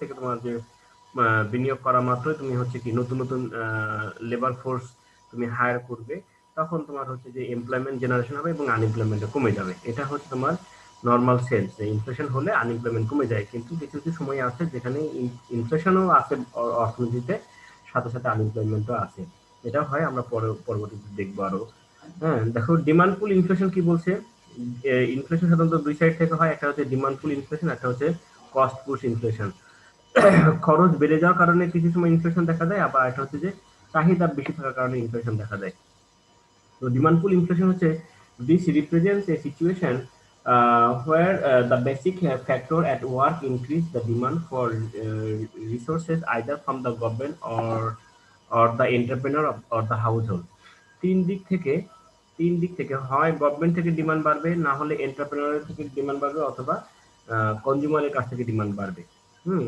থেকে তোমার যে বিনিয়োগ করা মাত্রই তুমি হচ্ছে কি নতুন নতুন লেবার ফোর্স তুমি হায়ার করবে, তখন তোমার হচ্ছে যে এমপ্লয়মেন্ট জেনারেশন হবে এবং আনএমপ্লয়মেন্ট কমে যাবে। এটা হচ্ছে তোমার নর্মাল সেন্স। ইনফ্লেশন হলে আনএমপ্লয়মেন্ট কমে যায়, কিন্তু কিছু কিছু সময় আছে যেখানে ইনফ্লেশনও আছে অর্থনীতিতে, সাথে সাথে আনএমপ্লয়মেন্টও আছে। এটা হয়, আমরা পরবর্তীতে দেখবো আরো। হ্যাঁ, দেখো ডিমান্ড পুল ইনফ্লেশন কি বলছে। ইনফ্লেশন সাধারণত দুই সাইড থেকে হয়, একটা হচ্ছে ডিমান্ড পুল ইনফ্লেশন, একটা হচ্ছে কস্ট পুশ ইনফ্লেশন। খরচ বেড়ে যাওয়ার কারণে কিছু সময় ইনফ্লেশন দেখা দেয়, আবার এটা হচ্ছে যে চাহিদা বেশি থাকার কারণে ইনফ্লেশন দেখা দেয়। তো ডিমান্ড পুল ইনফ্লেশন হচ্ছে this represents a situation where the basic factor at work increase the demand for resources either from the government or the entrepreneur or the household। তিন দিক থেকে তিন দিক থেকে হয় গভর্নমেন্ট থেকে ডিমান্ড বাড়বে, না হলে এন্টারপ্রেনারের থেকে ডিমান্ড বাড়বে, অথবা কনজিউমারের কাছ থেকে ডিমান্ড বাড়বে।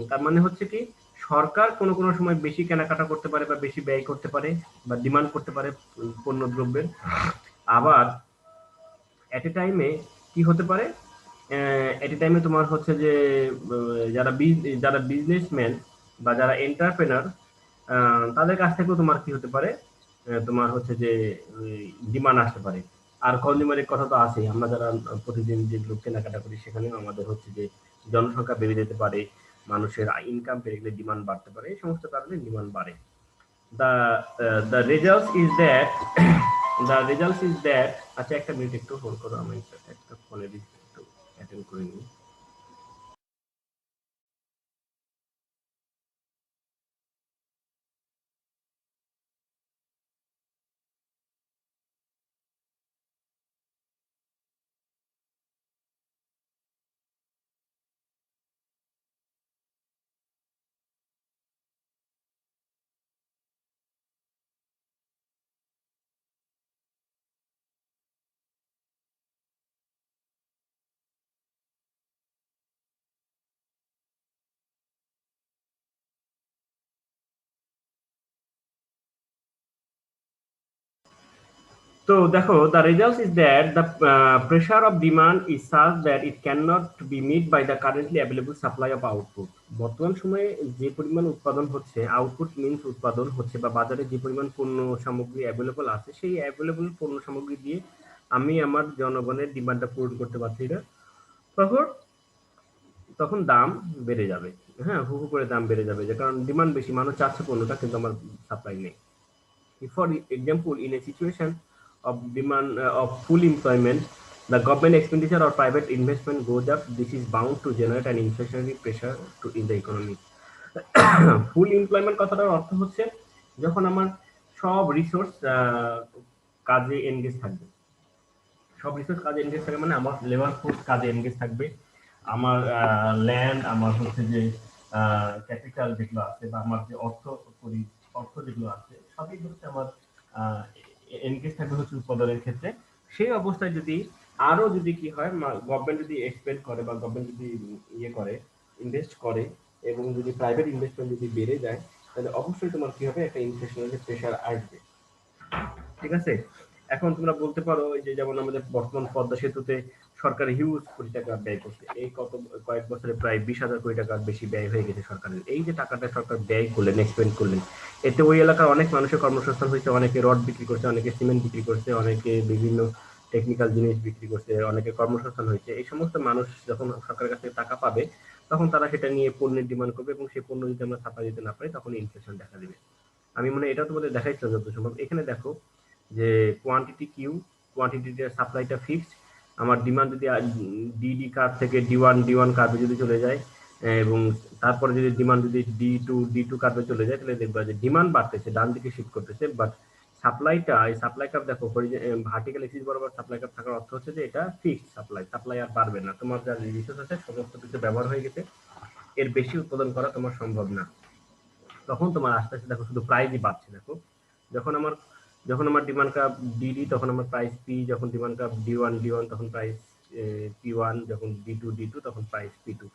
তার মানে হচ্ছে কি, সরকার কোনো কোনো সময় বেশি কেনাকাটা করতে পারে বা বেশি ব্যয় করতে পারে বা ডিমান্ড করতে পারে পণ্য দ্রব্যের। আবার এট এ টাইমে কি হতে পারে, এট এ টাইমে তোমার হচ্ছে যে যারা বিজনেসম্যান বা যারা এন্টারপ্রেনার, তাদের কাছ থেকেও তোমার কি হতে পারে, তোমার হচ্ছে যে ডিমান্ড আসতে পারে। আর কনজিউমারের কথা তো আছেই, আমরা যারা প্রতিদিন যেগুলো কেনাকাটা করি সেখানেও আমাদের হচ্ছে যে জনসংখ্যা বেড়ে যেতে পারে, মানুষের ইনকাম বেড়ে গেলে ডিমান্ড বাড়তে পারে, এই সমস্ত কারণে ডিমান্ড বাড়ে। The result is that আচ্ছা একটা মিনিট একটু হোল্ড করো, আমি একটা ফোনে একটু অ্যাটেন্ড করে নিই। তো দেখো, the result is that the pressure of demand is such that it cannot be met by the currently available supply of output। বর্তমান সময়ে যে পরিমাণ উৎপাদন হচ্ছে, আউটপুট মিনস উৎপাদন হচ্ছে, বা বাজারে যে পরিমাণ পণ্য সামগ্রী অ্যাভেলেবল আছে, সেই অ্যাভেলেবল পণ্য সামগ্রী দিয়ে আমি আমার জনগণের ডিমান্ডটা পূরণ করতে পারছি না। তখন তখন দাম বেড়ে যাবে। হ্যাঁ, হু হু করে দাম বেড়ে যাবে, যে কারণ ডিমান্ড বেশি, মানুষ চাচ্ছে পণ্যটা কিন্তু আমার সাপ্লাই নেই। For example, in a situation of demand of full employment, the government expenditure or private investment goes up. This is bound to generate an inflationary pressure in the economy. Full employment কথাটার অর্থ হচ্ছে যখন আমার সব resource কাজে engage থাকবে। সব resource কাজে এনগেজ থাকবে মানে আমার লেবার ফোর্স কাজে এনগেজ থাকবে, আমার ল্যান্ড, আমার হচ্ছে যে ক্যাপিটাল যেগুলো আছে, বা আমার যে অর্থ যেগুলো আছে, সবই হচ্ছে আমার এনগেজ থাকবে হচ্ছে উৎপাদনের ক্ষেত্রে। সেই অবস্থায় যদি আরো যদি কি হয়, গভর্নমেন্ট যদি এক্সপেন্ড করে বা গভর্নমেন্ট যদি ইয়ে করে, ইনভেস্ট করে, এবং যদি প্রাইভেট ইনভেস্টমেন্ট যদি বেড়ে যায়, তাহলে অবশ্যই তোমার কি হবে, একটা ইনফ্লেশনারি প্রেশার আসবে। ঠিক আছে। এখন তোমরা বলতে পারো যে যেমন আমাদের বর্তমান পদ্মা সেতুতে সরকার হিউজ কোটি টাকা ব্যয় করছে, এই কয়েক বছরে প্রায় 20,000 কোটি টাকার বেশি ব্যয় হয়ে গেছে সরকারের। এই যে টাকাটা সরকার ব্যয় করলেন, এক্সপেন্ড করলেন, এতে ওই এলাকার অনেক মানুষের কর্মসংস্থান হয়েছে, অনেকে রড বিক্রি করছে, অনেকে সিমেন্ট বিক্রি করছে, অনেকে বিভিন্ন টেকনিক্যাল জিনিস বিক্রি করছে, অনেকে কর্মসংস্থান হয়েছে। এই সমস্ত মানুষ যখন সরকারের কাছ থেকে টাকা পাবে, তখন তারা সেটা নিয়ে পণ্যের ডিমান্ড করবে, এবং সেই পণ্য যদি আমরা সাপ্লাই দিতে না পারি, তখন ইনফ্লেশন দেখা দিবে। আমি মনে হয় এটা তোমাদের দেখাইছিলাম যত সম্ভব। এখানে দেখো যে কোয়ান্টিটির সাপ্লাইটা ফিক্সড, আমার ডিমান্ড যদি ডিডি কার্ভ থেকে ডি ওয়ান কার্ভে যদি চলে যায়, এবং তারপরে যদি ডিমান্ড যদি ডি টু কার্ভে চলে যায়, তাহলে দেখবা যে ডিমান্ড বাড়তেছে, ডান দিকে শিফট করতেছে, বাট এই সাপ্লাই কার্ভ দেখো, ভার্টিক্যাল এক্সিস বরাবর সাপ্লাই কার্ভ থাকার অর্থ হচ্ছে যে এটা ফিক্সড সাপ্লাই আর বাড়বে না। তোমার যা রিসোর্স আছে সমস্ত কিছু ব্যবহার হয়ে গেছে, এর বেশি উৎপাদন করা তোমার সম্ভব না। তখন তোমার আস্তে আস্তে দেখো শুধু প্রাইসই বাড়ছে। দেখো, যখন আমার যখন আমার ডিমান্ড কাপ ডিডি, তখন আমার প্রাইস পি, যখন ডিমান্ড কাপ ডি ওয়ান তখন প্রাইস পি 1, যখন ডি টু তখন প্রাইস পি 2।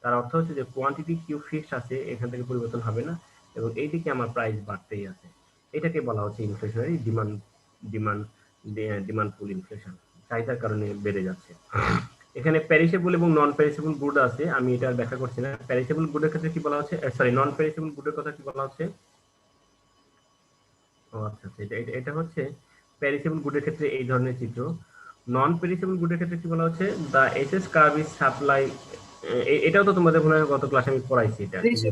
তার অর্থ হচ্ছে যে কোয়ান্টিটি কিউ ফিক্সড আছে, এখান থেকে পরিবর্তন হবে না, এবং এইদিকে আমার প্রাইস বাড়তেই আছে। এটাকে বলা হচ্ছে ইনফ্লেশনারি ডিমান্ড ডিমান্ড ডিমান্ড পুল ইনফ্লেশন, চাহিদার কারণে বেড়ে যাচ্ছে। এখানে পেরিশেবল এবং নন পেরিশেবল গুড আছে, আমি এটা ব্যাখ্যা করছি না। পেরিশেবল গুডের ক্ষেত্রে কি বলা হচ্ছে, সরি নন পেরিশেবল গুডের কথা কি বলা হচ্ছে? ও আচ্ছা আচ্ছা, এটা হচ্ছে পেরিশেবল গুডের ক্ষেত্রে এই ধরনের চিত্র। নন পেরিশেবল গুডের ক্ষেত্রে কি বলা হচ্ছে, দা এসএস কার্ভ ইজ সাপ্লাই। এটাও তো তোমাদের মনে হয় গত ক্লাসে আমি পড়াইছি, এটা এই যে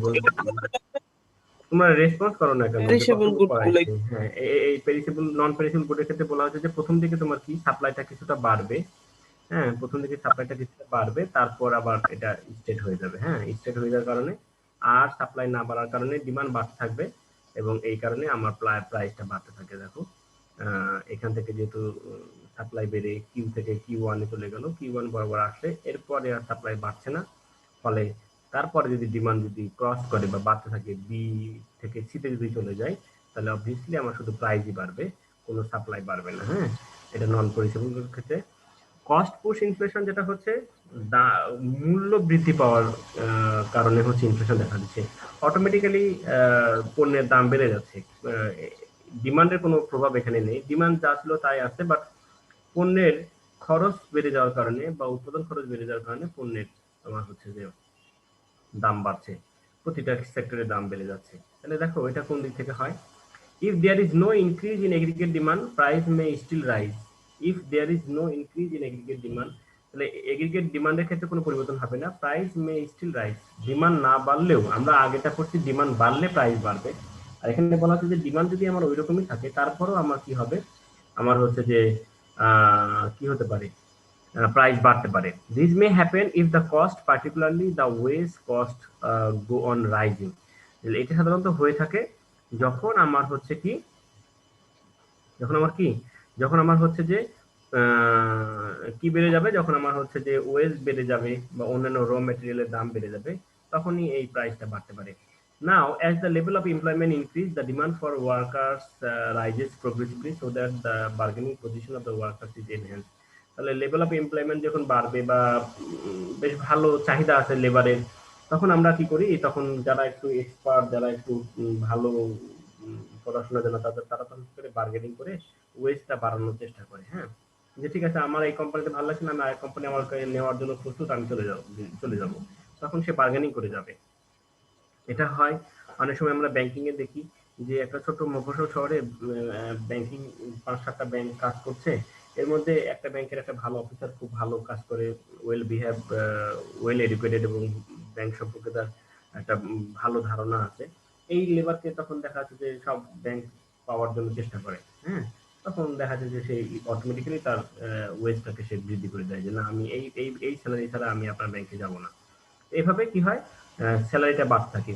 তোমরা রেসপন্স করো না কেন, যে পেরিশেবল কতটুকু গুড গুলো পড়াইছি। হ্যাঁ, এই পেরিশেবল নন পেরিশেবল গুডের ক্ষেত্রে বলা হচ্ছে যে প্রথম দিকে তোমার কি সাপ্লাইটা কিছুটা বাড়বে। হ্যাঁ, প্রথম দিকে সাপ্লাইটা কিছুটা বাড়বে, তারপর আবার এটা স্টেট হয়ে যাবে। হ্যাঁ, স্টেট হয়ে যাওয়ার কারণে আর সাপ্লাই না বাড়ার কারণে ডিমান্ড বাড়তে থাকবে, এবং এই কারণে আমার প্রাইসটা বাড়তে থাকে। দেখো এখান থেকে যেহেতু সাপ্লাই বেড়ে কিউ থেকে কিউ ওয়ানে চলে গেল, কিউ ওয়ান বরাবর আসলে এরপরে আর সাপ্লাই বাড়ছে না, ফলে তারপরে যদি ডিমান্ড যদি ক্রস করে বা বাড়তে থাকে, বি থেকে সিতে যদি চলে যায়, তাহলে অবভিয়াসলি আমার শুধু প্রাইসই বাড়বে, কোনো সাপ্লাই বাড়বে না। হ্যাঁ, এটা নন পেরিশেবল ক্ষেত্রে। কস্ট পুশ ইনফ্লেশন যেটা হচ্ছে মূল্য বৃদ্ধি পাওয়ার কারণে হচ্ছে ইনফ্লেশন দেখা দিচ্ছে। অটোমেটিক্যালি পণ্যের দাম বেড়ে যাচ্ছে, ডিমান্ডের কোনো প্রভাব এখানে নেই, ডিমান্ড যা ছিল তাই আছে, বাট পণ্যের খরচ বেড়ে যাওয়ার কারণে বা উৎপাদন খরচ বেড়ে যাওয়ার কারণে পণ্যের তোমার হচ্ছে যে দাম বাড়ছে, প্রতিটা সেক্টরের দাম বেড়ে যাচ্ছে। তাহলে দেখো এটা কোন দিক থেকে হয়, if there is no increase in aggregate demand, price may still rise. If there is no increase in aggregate demand, তাহলে এগ্রিগেট ডিমান্ডের ক্ষেত্রে কোনো পরিবর্তন হবে না, price may still rise. Demand না বাড়লেও, আমরা আগেটা করছি ডিমান্ড বাড়লে প্রাইস বাড়বে, আর এখানে বলা হচ্ছে যে ডিমান্ড যদি আমার ওই রকমই থাকে তারপরেও আমার কি হবে, আমার হচ্ছে যে কি হতে পারে, প্রাইস বাড়তে পারে। This may happen if the cost, particularly the ways cost, go on rising. এটা সাধারণত হয়ে থাকে যখন আমার হচ্ছে কি, যখন আমার কি, যখন আমার হচ্ছে যে কি বেড়ে যাবে, যখন আমার হচ্ছে যে ওয়েজ বেড়ে যাবে বা অন্যান্য র মেটেরিয়ালের দাম বেড়ে যাবে, তখনই এই প্রাইসটা বাড়তে পারে। Now, as the level of employment increase, the demand for workers rises progressively, so that the bargaining position of the workers is enhanced. তাহলে লেভেল অফ এমপ্লয়মেন্ট যখন বাড়বে বা বেশ ভালো চাহিদা আছে লেবারের, তখন আমরা কি করি, তখন যারা একটু এক্সপার্ট, যারা একটু ভালো পড়াশোনা জানা, তারা তখন করে বার্গেনিং করে ওয়েজটা বাড়ানোর চেষ্টা করে। হ্যাঁ, যে ঠিক আছে আমার এই কোম্পানিতে ভালো লাগছে না, আমি আরেক কোম্পানি আমার নেওয়ার জন্য প্রস্তুত, আমি চলে যাব, তখন সে বার্গেনিং করে যাবে। এটা হয় অনেক সময় আমরা ব্যাংকিং এ দেখি যে একটা ছোট মফস্বল শহরে ব্যাংকিং 5-7টা ব্যাংক কাজ করছে, এর মধ্যে একটা ব্যাংকের একটা ভালো অফিসার খুব ভালো কাজ করে, ওয়েল বিহেভ, ওয়েল এডুকেটেড, এবং ব্যাংক সম্পর্কে তার একটা ভালো ধারণা আছে। এই লেবারকে তখন দেখা যাচ্ছে যে সব ব্যাংক পাওয়ার জন্য চেষ্টা করে। হ্যাঁ, তখন দেখা যায় যে সেই অটোমেটিক্যালি তার ওয়েজটাকে সে বৃদ্ধি করে দেয়, যে না আমি এই স্যালারি ছাড়া আমি আপনার ব্যাংকে যাব না। এভাবে কি হয়, স্যালারিটা বাড়তে থাকে।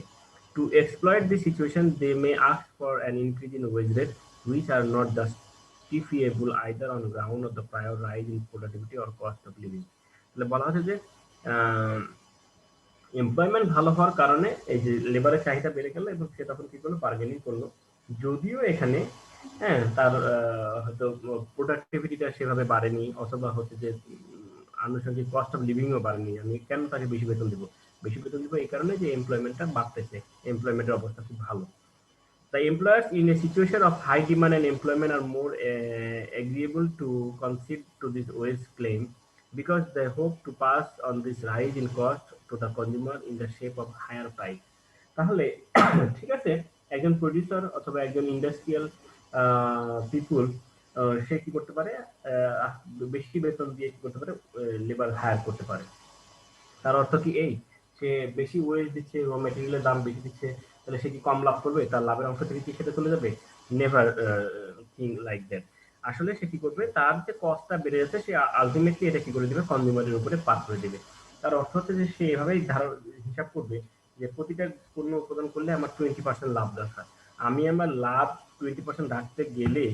To exploit the situation they may ask for an increase in wage rate which are not justifiable either on ground of the prior rise in productivity or cost of living. তাহলে বলা হচ্ছে যে এমপ্লয়মেন্ট ভালো হওয়ার কারণে এই যে লেবারের চাহিদা বেড়ে গেল, এবং সে তখন কি করলো, বার্গেনিং করলো, যদিও এখানে হ্যাঁ তার হয়তো প্রোডাক্টিভিটিটা সেভাবে বাড়েনি, অথবা হচ্ছে যে আনুষঙ্গিক কস্ট অফ লিভিংও বাড়েনি, আমি কেন তাকে বেশি বেতন দিব, বেশি বেতন দিব এই কারণে যে এমপ্লয়মেন্টটা বাড়তেছে, এমপ্লয়মেন্টের অবস্থা খুব ভালো। The employers in a situation of high demand and employment are more agreeable to concede to this wage claim, because they hope to pass on this rise in cost to the consumer in the shape of higher price. তাহলে ঠিক আছে, একজন producer অথবা একজন industrial পিপুল সে কি করতে পারে, বেশি বেতন দিয়ে কি করতে পারে, লেবার হায়ার করতে পারে। তার অর্থ কি এই, সে বেশি ওয়েজ দিচ্ছে, র মেটেরিয়ালের দাম বেশি দিচ্ছে, তাহলে সে কি কম লাভ করবে, তার লাভের অংশ থেকে কি সেটা চলে যাবে? Never thing like that. আসলে সে কি করবে, তার যে কস্টটা বেড়ে যাচ্ছে সে আলটিমেটলি এটা কি করে দিবে, কনজিউমারের উপরে পাস করে দিবে। তার অর্থ হচ্ছে যে সে এভাবেই হিসাব করবে যে প্রতিটা পণ্য উৎপাদন করলে আমার 20% লাভ দরকার, আমি আমার লাভ 20% রাখতে গেলে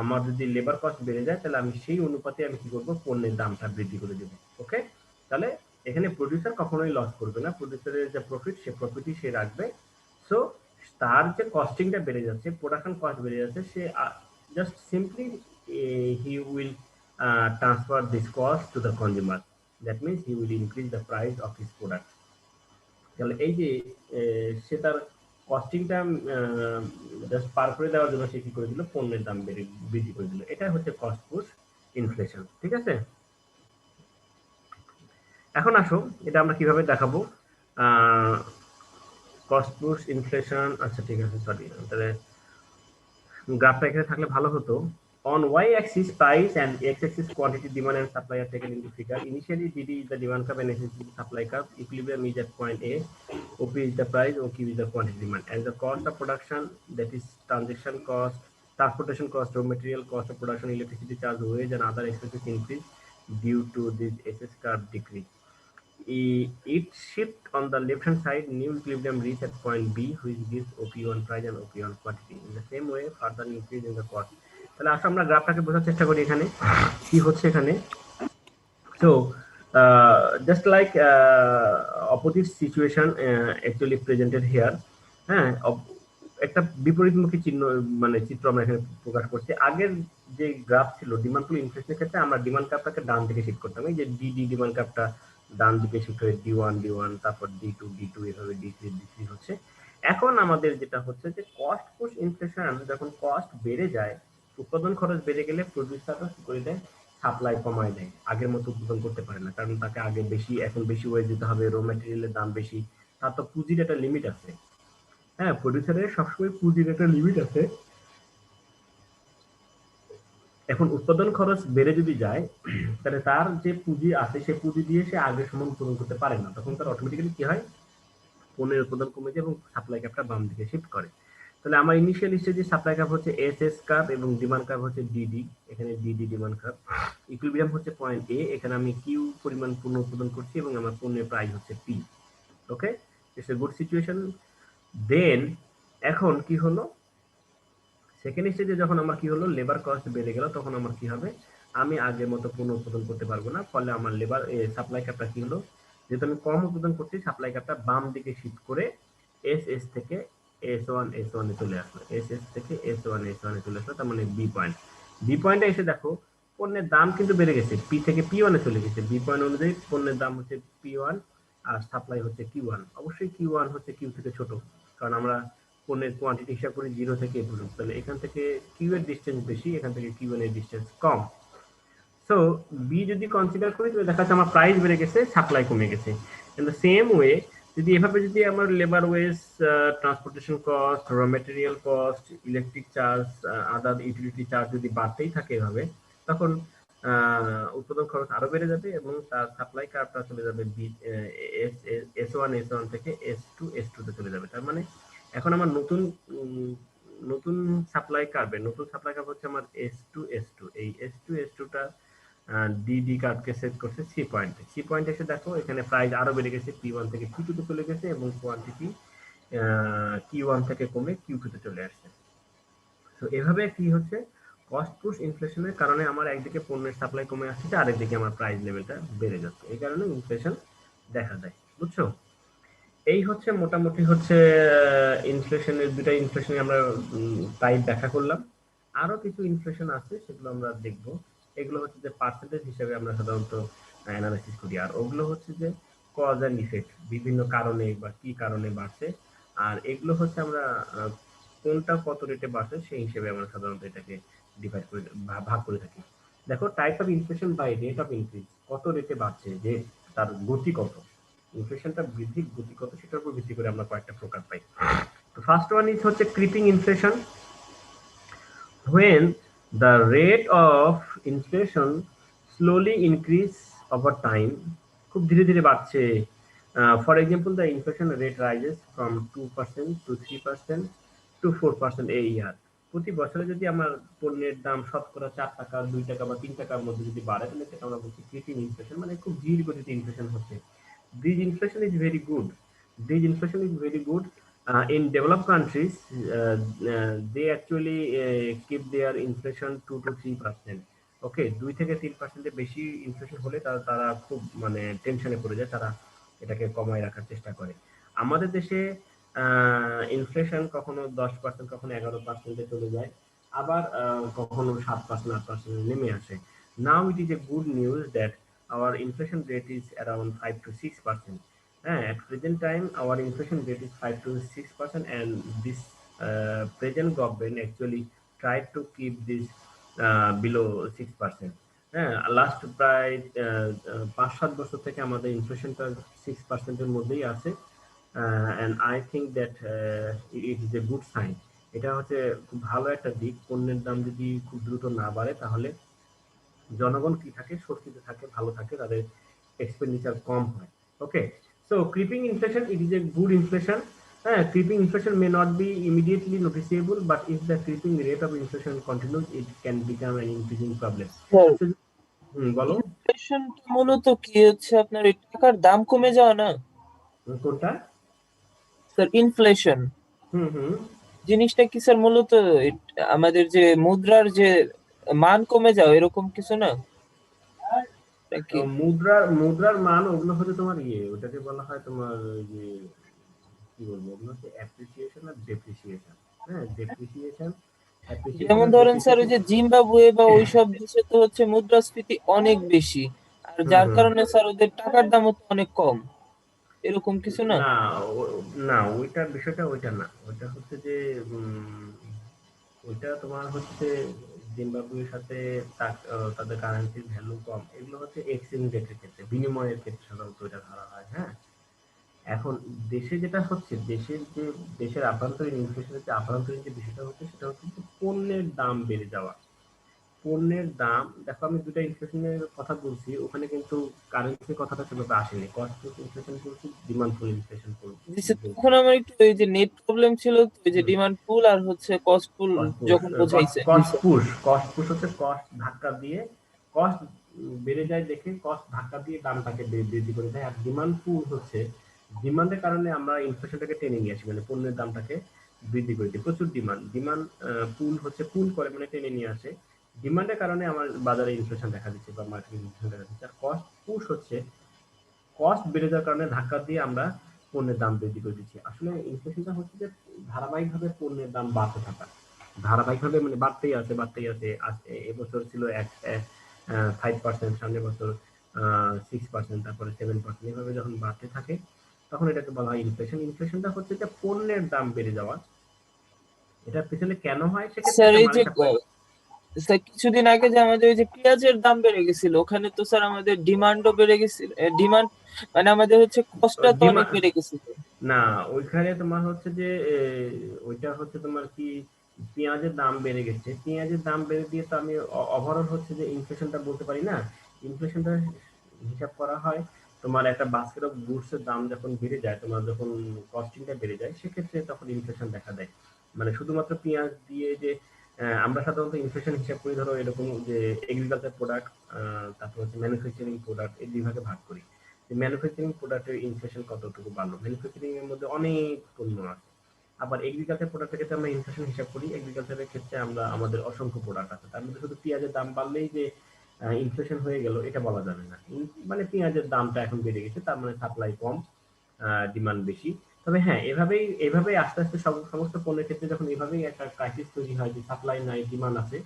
আমার যদি লেবার কস্ট বেড়ে যায়, তাহলে আমি সেই অনুপাতে আমি কি করবো, পণ্যের দামটা বৃদ্ধি করে দেবো। ওকে, তাহলে এখানে প্রডিউসার কখনোই লস করবে না, প্রডিউসারের যে প্রফিট সে প্রফিটই সে রাখবে। সো তার যে কস্টিংটা বেড়ে যাচ্ছে, প্রোডাকশন কস্ট বেড়ে যাচ্ছে, সে just simply he will transfer this cost to the consumer, that means he will increase the price of his product. তাহলে এই যে সে তার কস্টিংটা জাস্ট পার করে দেওয়ার জন্য সে কি করে দিল, পণ্যের দাম বৃদ্ধি করে দিল। এটা হচ্ছে কস্ট পুশ ইনফ্লেশন। ঠিক আছে, এখন আসো এটা আমরা কিভাবে দেখাবো। কস্ট পুশ ইনফ্লেশন, আচ্ছা ঠিক আছে, সরি, তাহলে গ্রাফটা এখানে থাকলে ভালো হতো। On y-axis, price and x-axis quantity, demand and supply are taken into figure. Initially, DD is the demand curve and S is the supply curve. Equilibrium is at point A. OP is the price. OQ is the quantity demand. And the cost of production, that is transaction cost, transportation cost, raw material cost of production, electricity charge, wage, and other expenses increase due to this SS curve decrease. It shift on the left hand side, new equilibrium reach at point B, which gives OP1 price and OP1 quantity. In the same way, further increase in the cost. তাহলে আসলে আমরা গ্রাফটাকে বোঝার চেষ্টা করি এখানে কি হচ্ছে এখানে। So just like opposite situation actually presented here, হ্যাঁ, একটা বিপরীতমুখী চিহ্ন মানে চিত্র আমরা এখানে প্রকাশ করছি। আগের যে গ্রাফ ছিল ডিমান্ড পুল ইনফ্লেশনের ক্ষেত্রে আমরা ডিমান্ড কার্ভটাকে ডান দিকে শিফট করতাম, এই যে ডি ডিমান্ড কার্ভটা ডান দিকে শিফট হয়ে ডি ওয়ান তারপর ডি টু এভাবে ডি থ্রি হচ্ছে। এখন আমাদের যেটা হচ্ছে যে কস্ট পুশ ইনফ্লেশন, যখন কস্ট বেড়ে যায়, উৎপাদন খরচ বেড়ে গেলে প্রডিউসাররা কি করে দেয়, সাপ্লাই কমায় দেয়, আগের মতো উৎপাদন করতে পারে না, কারণ তাকে আগে বেশি এখন বেশি ওয়েজ দিতে হবে, র ম্যাটেরিয়ালের দাম বেশি, তার তো পুঁজির একটা লিমিট আছে। হ্যাঁ, প্রডিউসারের সবসময় পুঁজির একটা লিমিট আছে। এখন উৎপাদন খরচ বেড়ে যদি যায়, তাহলে তার যে পুঁজি আছে সেই পুঁজি দিয়ে সে আগের সমান উৎপাদন করতে পারে না, তখন তার অটোমেটিক্যালি কি হয়, পণ্যের উৎপাদন কমে যায় এবং সাপ্লাই ক্যাপটা বাম দিকে শিফট করে। তাহলে আমার ইনিশিয়াল স্টেজে সাপ্লাই কার্ভ হচ্ছে এস এস কার্ভ এবং ডিমান্ড কার্ভ হচ্ছে ডিডি, এখানে ডিডি ডিমান্ড কার্ভ। ইকুইলিব্রিয়াম হচ্ছে পয়েন্ট এ, এখানে আমি কিউ পরিমাণ পণ্য উৎপাদন করছি এবং আমার পণ্যের প্রাইস হচ্ছে P. Okay, it's a good situation. Then এখন কি হলো, সেকেন্ড স্টেজে যখন আমার কি হলো, লেবার কস্ট বেড়ে গেল, তখন আমার কি হবে, আমি আগের মতো পণ্য উৎপাদন করতে পারবো না, ফলে আমার লেবার সাপ্লাই ক্যাপটা কি হলো, যেহেতু আমি কম উৎপাদন করছি, সাপ্লাই ক্যাপটা বাম দিকে শিফট করে এস এস থেকে এস ওয়ান এ চলে আসলো, এস এস থেকে এস ওয়ান এ চলে আসলো, তার মানে বি পয়েন্ট। বি পয়েন্টে এসে দেখো পণ্যের দাম কিন্তু বেড়ে গেছে, পি থেকে পি ওয়ানে চলে গেছে। বি পয়েন্ট অনুযায়ী পণ্যের দাম হচ্ছে পি ওয়ান আর সাপ্লাই হচ্ছে কিউ ওয়ান। অবশ্যই কিউ ওয়ান হচ্ছে কিউ থেকে ছোট, কারণ আমরা পণ্যের কোয়ান্টিটি হিসাব করি 0 থেকে এ পর্যন্ত, তাহলে এখান থেকে কিউ এর ডিসটেন্স বেশি, এখান থেকে কিউ এর ডিসটেন্স কম। সো বি যদি কনসিডার করি, তাহলে দেখা যাচ্ছে আমার প্রাইস বেড়ে গেছে, সাপ্লাই কমে গেছে। ইন দ্য সেম ওয়ে, যদি এভাবে যদি আমার labour wage, transportation cost, raw material cost, electric charge, other utility charge যদি বাড়তেই থাকে এভাবে, তখন উৎপাদন খরচ আরো বেড়ে যাবে এবং তার সাপ্লাই কার্ভটা চলে যাবে বি এস ওয়ান থেকে এস টু তে চলে যাবে। তার মানে এখন আমার নতুন সাপ্লাই কার্ভ হচ্ছে আমার এস টু, এই এস টুটা ডিডি কার্ভকে সেট করছে সি পয়েন্টে। সি পয়েন্টে এসে দেখো এখানে প্রাইস আরো বেড়ে গেছে, পি ওয়ান থেকে পি টু তে চলে গেছে এবং কোয়ান্টিটি কিউ ওয়ান থেকে কমে কিউ টু তে চলে আসছে। তো এভাবে কি হচ্ছে, কস্ট পুশ ইনফ্লেশনের কারণে আমার একদিকে পণ্যের সাপ্লাই কমে আসছে, আরেকদিকে আমার প্রাইস লেভেলটা বেড়ে যাচ্ছে, এই কারণে ইনফ্লেশন দেখা দেয়। বুঝছো? এই হচ্ছে মোটামুটি হচ্ছে ইনফ্লেশনের দুটা ইনফ্লেশনে আমরা টাইপ ব্যাখ্যা করলাম। আরো কিছু ইনফ্লেশন আছে, সেগুলো আমরা দেখব। এগুলো হচ্ছে যে পার্সেন্টেজ হিসেবে আমরা সাধারণত অ্যানালাইসিস করি, আর ওগুলো হচ্ছে যে কজ এন্ড ইফেক্ট, বিভিন্ন কারণে বা কি কারণে বাড়ছে, আর এগুলো হচ্ছে আমরা কোনটা কত রেটে বাড়ছে সেই হিসেবে আমরা সাধারণত এটাকে ডিভাইড করে ভাগ করে থাকি। দেখো, type of inflation by rate of increase, কত রেটে বাড়ছে, যে তার গতি কত, ইনফ্লেশনটা বৃদ্ধির গতি কত, সেটার উপর ভিত্তি করে আমরা কয়েকটা প্রকার পাই। তো ফার্স্ট ওয়ান ইজ হচ্ছে creeping inflation, when the rate of inflation slowly increase over time, খুব ধীরে ধীরে বাড়ছে। For example, the inflation rate rises from 2% to 3% to 4% a year. প্রতি বছরে যদি আমার পণ্যের দাম শতকরা 4 টাকা, 2 টাকা বা 3 টাকার মধ্যে যদি বাড়ে, তাহলে সেটা আমরা বলছি ক্রিপিং ইনফ্লেশন, মানে খুব ধীর গতিতে ইনফ্লেশন হচ্ছে। This inflation is very good. This inflation is very good. In developed countries, they actually keep their inflation 2 to 3%. ওকে, 2 থেকে 3% বেশি ইনফ্লেশন হলে তারা তারা খুব মানে টেনশনে পড়ে যায়, তারা এটাকে কমায় রাখার চেষ্টা করে। আমাদের দেশে ইনফ্লেশন কখনো 10%, কখনো 11%-এ চলে যায়, আবার কখনো 7%, 8%-এ নেমে আসে। Now it is a good news that our inflation rate is around 5 to 6%. At present time, our inflation rate is 5 to 6%, and this present government actually tried to keep this below 6%. হ্যাঁ, last প্রায় ৫-৭ বছর থেকে আমাদের ইনফ্লেশনটা 6% এর মধ্যেই আছে। And I think that it is a good sign. এটা হচ্ছে খুব ভালো একটা দিক। পণ্যের দাম যদি খুব দ্রুত না বাড়ে তাহলে জনগণ কি থাকে, স্বস্তিতে থাকে, ভালো থাকে, তাদের এক্সপেন্ডিচার কম হয়। Okay, so creeping inflation, it is a good inflation. হ্যাঁ, creeping inflation may not be immediately noticeable, but if the creeping rate of inflation continues it can become an increasing problem. Sir, বলো। Inflation মূলত কি হচ্ছে, আপনার এই টাকার দাম কমে যাওয়া না কোনটা? স্যার? ইনফ্লেশন হুম, হুম। জিনিসটা কি স্যার মূলত আমাদের যে মুদ্রার যে মান কমে যাওয়া, এরকম কিছু না নাকি? মুদ্রার মান ওগুলো হচ্ছে তোমার ওটাকে বলা হয় তোমার যে কি বলবো, ওগুলো হচ্ছে অ্যাপ্রিসিয়েশন আর ডেপ্রিসিয়েশন। হ্যাঁ, ডেপ্রিসিয়েশন, অ্যাপ্রিসিয়েশন যেমন আর ধরেন স্যার, ওই ডেপ্রিসিয়েশন। যে জিম্বাবুয়ে বা ওইসব দেশে তো হচ্ছে মুদ্রাস্ফীতি অনেক বেশি, আর হুম, যার হুম। কারণে স্যার ওদের টাকার দামও তো অনেক কম, এরকম কিছু না? না, না, ওইটার বিষয়টা ওইটা না। ওইটা হচ্ছে যে উম, ওইটা তোমার হচ্ছে জিম্বাবুয়ের সাথে তাদের কারেন্সির ভ্যালু কম, এগুলো হচ্ছে এক্সচেঞ্জ রেটের ক্ষেত্রে, বিনিময়ের ক্ষেত্রে সাধারণত এটা ধরা হয়। হ্যাঁ, এখন দেশে যেটা হচ্ছে, দেশের আভ্যন্তরীণ ইনফ্লেশনের যে আভ্যন্তরীণ যে বিষয়টা হচ্ছে, সেটা হচ্ছে যে পণ্যের দাম বেড়ে যাওয়া। পণ্যের দাম দেখো, আমি দুটা ইনফ্লেশনের কথা বলছি, ওখানে কিন্তু কারেন্সির কথাটা সেভাবে আসেনি। কস্ট পুশ ইনফ্লেশন বলছি, ডিমান্ড পুল ইনফ্লেশন জি স্যার, বলছি। তখন আমার একটু ওই যে নেট প্রবলেম ছিল তো, ওই যে হুম। ডিমান্ড পুল আর হচ্ছে কস্ট পুল কস্ট পুশ, যখন বোঝাইছে। জি স্যার। কস্ট পুশ হচ্ছে কস্ট ধাক্কা দিয়ে, কস্ট বেড়ে যায় দেখে কস্ট ধাক্কা দিয়ে দামটাকে বৃদ্ধি করে দেয়। আর ডিমান্ড পুল হচ্ছে ডিমান্ডের কারণে আমরা ইনফ্লেশনটাকে টেনে নিয়ে আসি, মানে পণ্যের দামটাকে বৃদ্ধি করে দিই। প্রচুর ডিমান্ড, পুল হচ্ছে পুল করে, মানে টেনে নিয়ে আসে। ডিমান্ডের কারণে আমার বাজারে ইনফ্লেশন দেখা দিচ্ছে বা মার্কেটে ইনফ্লেশন দেখা দিচ্ছে। আর কস্ট পুশ হচ্ছে কস্ট বেড়ে যাওয়ার কারণে ধাক্কা দিয়ে আমরা পণ্যের দাম বৃদ্ধি করে দিচ্ছি। আসলে ইনফ্লেশনটা হচ্ছে যে ধারাবাহিকভাবে পণ্যের দাম বাড়তে থাকা, ধারাবাহিকভাবে মানে বাড়তেই আছে, বাড়তেই আছে। এবছর ছিল 5%, সামনের বছর 6%, তারপরে 7%, এভাবে যখন বাড়তে থাকে তখন এটাকে বলা হয় ইনফ্লেশন। ইনফ্লেশনটা হচ্ছে যে পণ্যের দাম বেড়ে যাওয়া। এটার পেছনে কেন হয়, সেক্ষেত্রে স্যার একটা এই মানি যে সাপ্লাই। স্যার কিছুদিন আগে যে আমাদের ওই যে পেঁয়াজের দাম বেড়ে গেছিল, ওখানে তো স্যার আমাদের ডিমান্ডও বেড়ে গেছিল। ডিমান্ড মানে আমাদের হচ্ছে কষ্টটা তো অনেক ডিমান্ড, বেড়ে গেছিল। না, ওইখানে তোমার হচ্ছে যে ওইটা হচ্ছে তোমার কি, পেঁয়াজের দাম বেড়ে গেছে, পেঁয়াজের দাম বেড়ে দিয়ে তো আমি ওভারঅল হচ্ছে যে ইনফ্লেশনটা বলতে পারি না। ইনফ্লেশনটা হিসাব করা হয় তোমার একটা বাস্কেট অফ গুডস এর দাম যখন বেড়ে যায়, তোমার যখন কস্টিংটা বেড়ে যায়, সেক্ষেত্রে তখন ইনফ্লেশন দেখা দেয়। মানে শুধুমাত্র পেঁয়াজ দিয়ে যে আমরা সাধারণত ইনফ্লেশন হিসাব করি, ধরো এরকম যে এগ্রিকালচার প্রোডাক্ট, তারপর হচ্ছে ম্যানুফ্যাকচারিং প্রোডাক্ট, এই দুই ভাগে ভাগ করি। ম্যানুফ্যাকচারিং প্রোডাক্টের ইনফ্লেশন কতটুকু বাড়লো, ম্যানুফ্যাকচারিং এর মধ্যে অনেক পণ্য আছে। আবার এগ্রিকালচার প্রোডাক্টের ক্ষেত্রে আমরা ইনফ্লেশন হিসাব করি, এগ্রিকালচারের ক্ষেত্রে আমরা আমাদের অসংখ্য প্রোডাক্ট আছে, তার মধ্যে শুধু পেঁয়াজের দাম বাড়লেই যে ইনফ্লেশন হয়ে গেল এটা বলা যাবে না। মানে পেঁয়াজের দামটা এখন বেড়ে গেছে, তার মানে সাপ্লাই কম, ডিমান্ড বেশি। তবে হ্যাঁ, এভাবেই আস্তে আস্তে সমস্ত পণ্যের ক্ষেত্রে যখন এভাবেই একটা ক্রাইসিস তৈরি হয় যে সাপ্লাই নাই, ডিমান্ড আছে,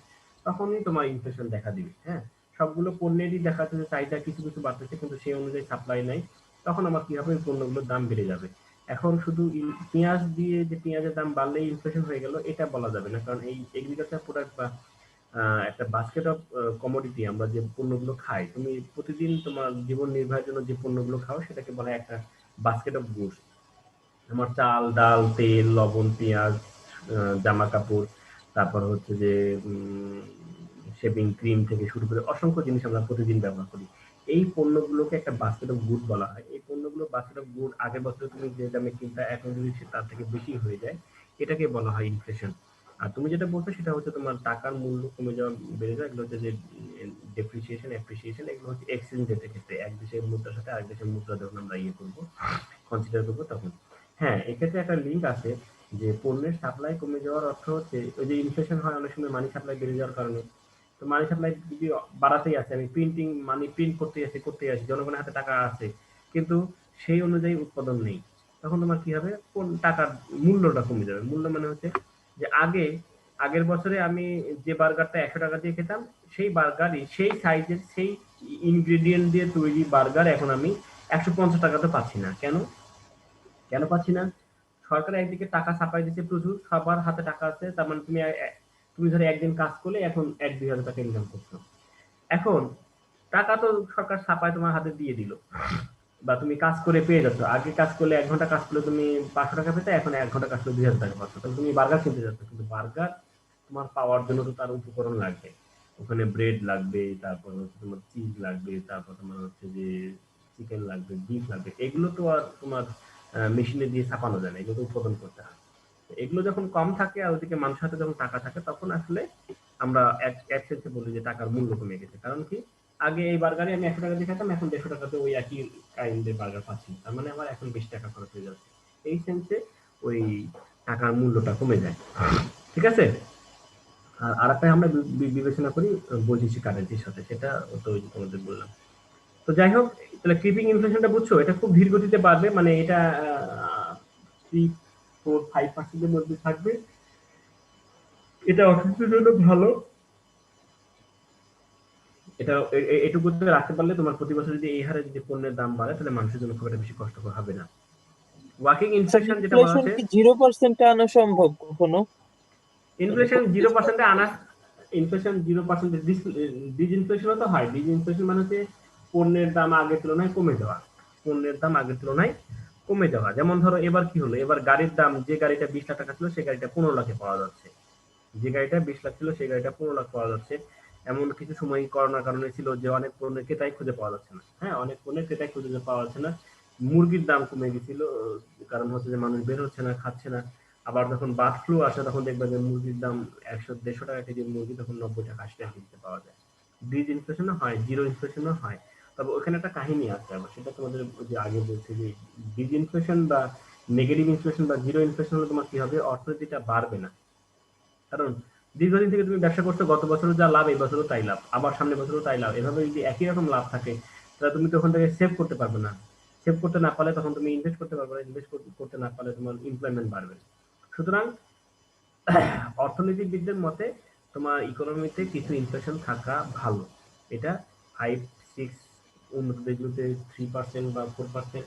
তখনই তোমার ইনফ্লেশন দেখা দিবে। হ্যাঁ, সবগুলো পণ্যেরই দেখা যাচ্ছে যে চাহিদা কিছু কিছু বাড়তেছে, কিন্তু সেই অনুযায়ী সাপ্লাই নাই, তখন আমার কি হবে, ওই পণ্যগুলোর দাম বেড়ে যাবে। এখন শুধু পেঁয়াজ দিয়ে যে পেঁয়াজের দাম বাড়লেই ইনফ্লেশন হয়ে গেল এটা বলা যাবে না, কারণ এই এগ্রিকালচার প্রোডাক্ট বা একটা বাস্কেট অফ কমোডিটি, আমরা যে পণ্যগুলো খাই, তুমি প্রতিদিন তোমার জীবন নির্বাহের জন্য যে পণ্যগুলো খাও সেটাকে বলা হয় একটা বাস্কেট অফ গুডস। আমার চাল, ডাল, তেল, লবণ, পেঁয়াজ, জামা কাপড়, তারপর হচ্ছে যে শেভিং ক্রিম থেকে শুরু করে অসংখ্য জিনিস আমরা প্রতিদিন ব্যবহার করি। এই পণ্যগুলোকে একটা বাস্কেট অফ গুড বলা হয়। এই পণ্যগুলো বাস্কেট অফ গুড, আগের বছর তুমি যে দামে কিনতা এখন যদি তার থেকে বেশি হয়ে যায়, এটাকে বলা হয় ইনফ্লেশন। আর তুমি যেটা বলছো সেটা হচ্ছে তোমার টাকার মূল্য কমে যাওয়া, বেড়ে যাওয়া, এগুলো হচ্ছে যে ডেপ্রিসিয়েশন, অ্যাপ্রিসিয়েশন, এগুলো হচ্ছে এক্সচেঞ্জ রেটের ক্ষেত্রে এক দেশের মুদ্রার সাথে আরেক দেশের মুদ্রা যখন আমরা করবো, কনসিডার করবো তখন। হ্যাঁ, এক্ষেত্রে একটা লিঙ্ক আছে যে পণ্যের সাপ্লাই কমে যাওয়ার অর্থ হচ্ছে ওই যে ইনফ্লেশন হয় অনেক সময় মানি সাপ্লাই বেড়ে যাওয়ার কারণে। তো মানি সাপ্লাই যদি বাড়াতেই আছে, আমি মানি প্রিন্ট করতেই আছি, জনগণের হাতে টাকা আছে, কিন্তু সেই অনুযায়ী উৎপাদন নেই, তখন তোমার কি হবে, কোন টাকার মূল্যটা কমে যাবে। মূল্য মানে হচ্ছে যে আগের বছরে আমি যে বার্গারটা 100 টাকা দিয়ে খেতাম, সেই বার্গারই সেই সাইজের সেই ইনগ্রেডিয়েন্ট দিয়ে তৈরি বার্গার এখন আমি 150 টাকাতে পাচ্ছি না। কেন? কেন পাচ্ছি না? সরকার একদিকে টাকা ছাপাই দিচ্ছে প্রচুর, সবার হাতে টাকা আছে, তার মানে তুমি ধরো একদিন কাজ করলে এখন 1-2 হাজার টাকা ইনকাম করছো। এখন টাকা তো সরকার ছাপায় তোমার হাতে দিয়ে দিল, বা তুমি কাজ করে পেয়ে যাচ্ছ। আগে কাজ করলে 1 ঘন্টা কাজ করলে তুমি 500 টাকা পেতে, এখন 1 ঘন্টা কাজ করলে 2000 টাকা পাচ্ছ। তাহলে তুমি বার্গার কিনতে যাচ্ছ, কিন্তু বার্গার তোমার পাওয়ার জন্য তো তার উপকরণ লাগবে। ওখানে ব্রেড লাগবে, তারপর হচ্ছে তোমার চিজ লাগবে, তারপর তোমার হচ্ছে যে চিকেন লাগবে, বিফ লাগবে। এগুলো তো আর তোমার মেশিনে দিয়ে ছাপানো যায় না, এগুলো তো উৎপাদন করতে হয়। তো এগুলো যখন কম থাকে আর ওদিকে মানুষের হাতে যখন টাকা থাকে, তখন আসলে আমরা এক সেন্সে বলি যে টাকার মূল্য কমে গেছে। কারণ কি, আগে এই বার্গারে আমি 100 টাকা দিয়ে খেতাম, এখন 150 টাকাতে ওই একই কাইন্ডের বার্গার পাচ্ছি, তার মানে আমার এখন 20 টাকা খরচ হয়ে যাচ্ছে। এই সেন্সে ওই টাকার মূল্যটা কমে যায়। ঠিক আছে। আর আরেকটা আমরা বিবেচনা করি বৈদেশিক কারেন্সির সাথে, সেটা তো ওই যে তোমাদের বললাম। তো যাই হোক, তাহলে ক্রিপিং ইনফ্লেশনটা বুঝছো, এটা খুব ধীর গতিতে বাড়বে, মানে এটা 3-4-5% মধ্যে থাকবে। এটা অর্থনীতির জন্য ভালো। এটা এটুকুতে রাখতে পারলে তোমার প্রতি বছর যদি এই হারে যদি পণ্যের দাম বাড়ে, তাহলে মানুষের জন্য খুব একটা বেশি কষ্টকর হবে না। ওয়ার্কিং স্যার ইনফ্লেশন যেটা বলা ইনফ্লেশন হচ্ছে, কি 0% আনা সম্ভব কখনো? মানে ইনফ্লেশন কোনো জিরো কিছু পার্সেন্টে আনা, ইনফ্লেশন 0%, ডিসইনফ্লেশনও তো হয়। ডিসইনফ্লেশন মানে হচ্ছে পণ্যের দাম আগের তুলনায় কমে যাওয়া। পণ্যের দাম আগের তুলনায় কমে যাওয়া। যেমন ধরো এবার কি হলো, এবার গাড়ির দাম, যে গাড়িটা 20 লাখ টাকা ছিল সেই গাড়িটা 15 লাখে পাওয়া যাচ্ছে। যে গাড়িটা 20 লাখ ছিল সেই গাড়িটা 15 লাখ পাওয়া যাচ্ছে। এমন কিছু সময় করোনার কারণে ছিল যে অনেক পণ্যের ক্রেতাই খুঁজে পাওয়া যাচ্ছে না। হ্যাঁ, অনেক পণ্যের ক্রেতাই খুঁজে পাওয়া যাচ্ছে না। মুরগির দাম কমে গেছিল, কারণ হচ্ছে যে মানুষ বের হচ্ছে না, খাচ্ছে না। আবার যখন বার্ড ফ্লু আসে, তখন দেখবে যে মুরগির দাম 100-150 টাকা কেজি মুরগি তখন 90 টাকা 80 টাকা কেজিতে পাওয়া যায়। ডিজ ইনফ্লেশনও হয়, জিরো ইনফ্লেশনও হয়। তবে ওখানে একটা কাহিনী আছে, আবার সেটা তোমাদের যে আগে বলছি যে ডিজ ইনফ্লেশন বা নেগেটিভ ইনফ্লেশন বা জিরো ইনফ্লেশন হলে তোমার কি হবে, অর্থনীতিটা বাড়বে না। কারণ দীর্ঘদিন থেকে তুমি ব্যবসা করছো, গত বছরও যা লাভ এই বছরও তাই লাভ, আবার সামনের বছরও তাই লাভ, এভাবে যদি একই রকম লাভ থাকে, তাহলে তুমি তখন থেকে সেভ করতে পারবে না। সেভ করতে না পারলে তখন তুমি ইনভেস্ট করতে পারবে না, ইনভেস্ট করতে না পারলে তোমার এমপ্লয়মেন্ট বাড়বে। সুতরাং অর্থনীতিবিদদের মতে তোমার ইকোনমিতে কিছু ইনফ্লেশন থাকা ভালো। এটা 5-6, উন্নত দেশগুলোতে 3% বা 4%,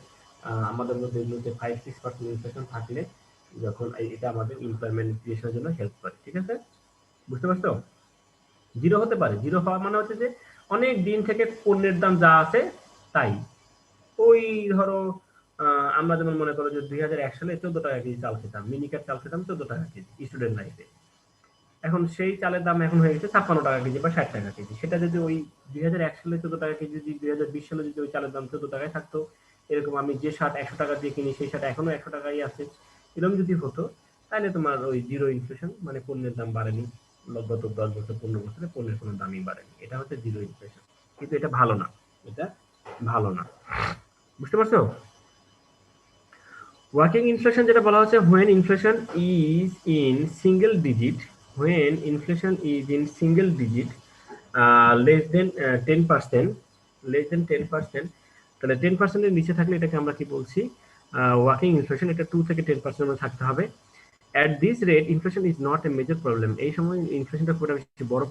আমাদের মধ্যে এগুলোতে 5-6% ইনফ্লেশন থাকলে, যখন এটা আমাদের এমপ্লয়মেন্ট ক্রিয়েশনের জন্য হেল্প করে। ঠিক আছে, বুঝতে পারছো? জিরো হতে পারে, জিরো হওয়া মানে হচ্ছে যে অনেক দিন থেকে পণ্যের দাম যা আছে তাই। ওই ধরো আমরা যেমন মনে করো যে 2001 সালে 14 টাকা কেজি চাল খেতাম, মিনিকেট চাল খেতাম 14 টাকা কেজি স্টুডেন্ট লাইফে। এখন সেই চালের দাম এখন হয়ে গেছে 56 টাকা কেজি বা 60 টাকা কেজি। সেটা যদি ওই 2001 সালে 14 টাকা কেজি, যদি 2020 সালে যদি ওই চালের দাম 14 টাকায় থাকতো, এরকম আমি যে শার্ট 100 টাকা দিয়ে কিনি সেই শার্ট এখনো 100 টাকাই আছে, এরকম যদি হতো, তাহলে তোমার ওই জিরো ইনফ্লেশন, মানে পণ্যের দাম বাড়েনি গত 10 বছর 15 বছরে, পণ্যের কোনো দামই বাড়েনি, এটা হচ্ছে জিরো ইনফ্লেশন। কিন্তু এটা ভালো না, এটা ভালো না। বুঝতে পারছো? ওয়ার্কিং ইনফ্লেশন যেটা বলা হচ্ছে, when inflation is in single digit, when inflation is in single digit, less than 10%, less than 10%, তাহলে 10% এর নিচে থাকলে এটাকে আমরা কি বলছি, ওয়ার্কিং ইনফ্লেশন। এটা 2 থেকে 10% মধ্যে থাকতে হবে। At this rate, inflation is not a major problem. এই সময় ইনফ্লেশনটা খুব একটা বেশি বড়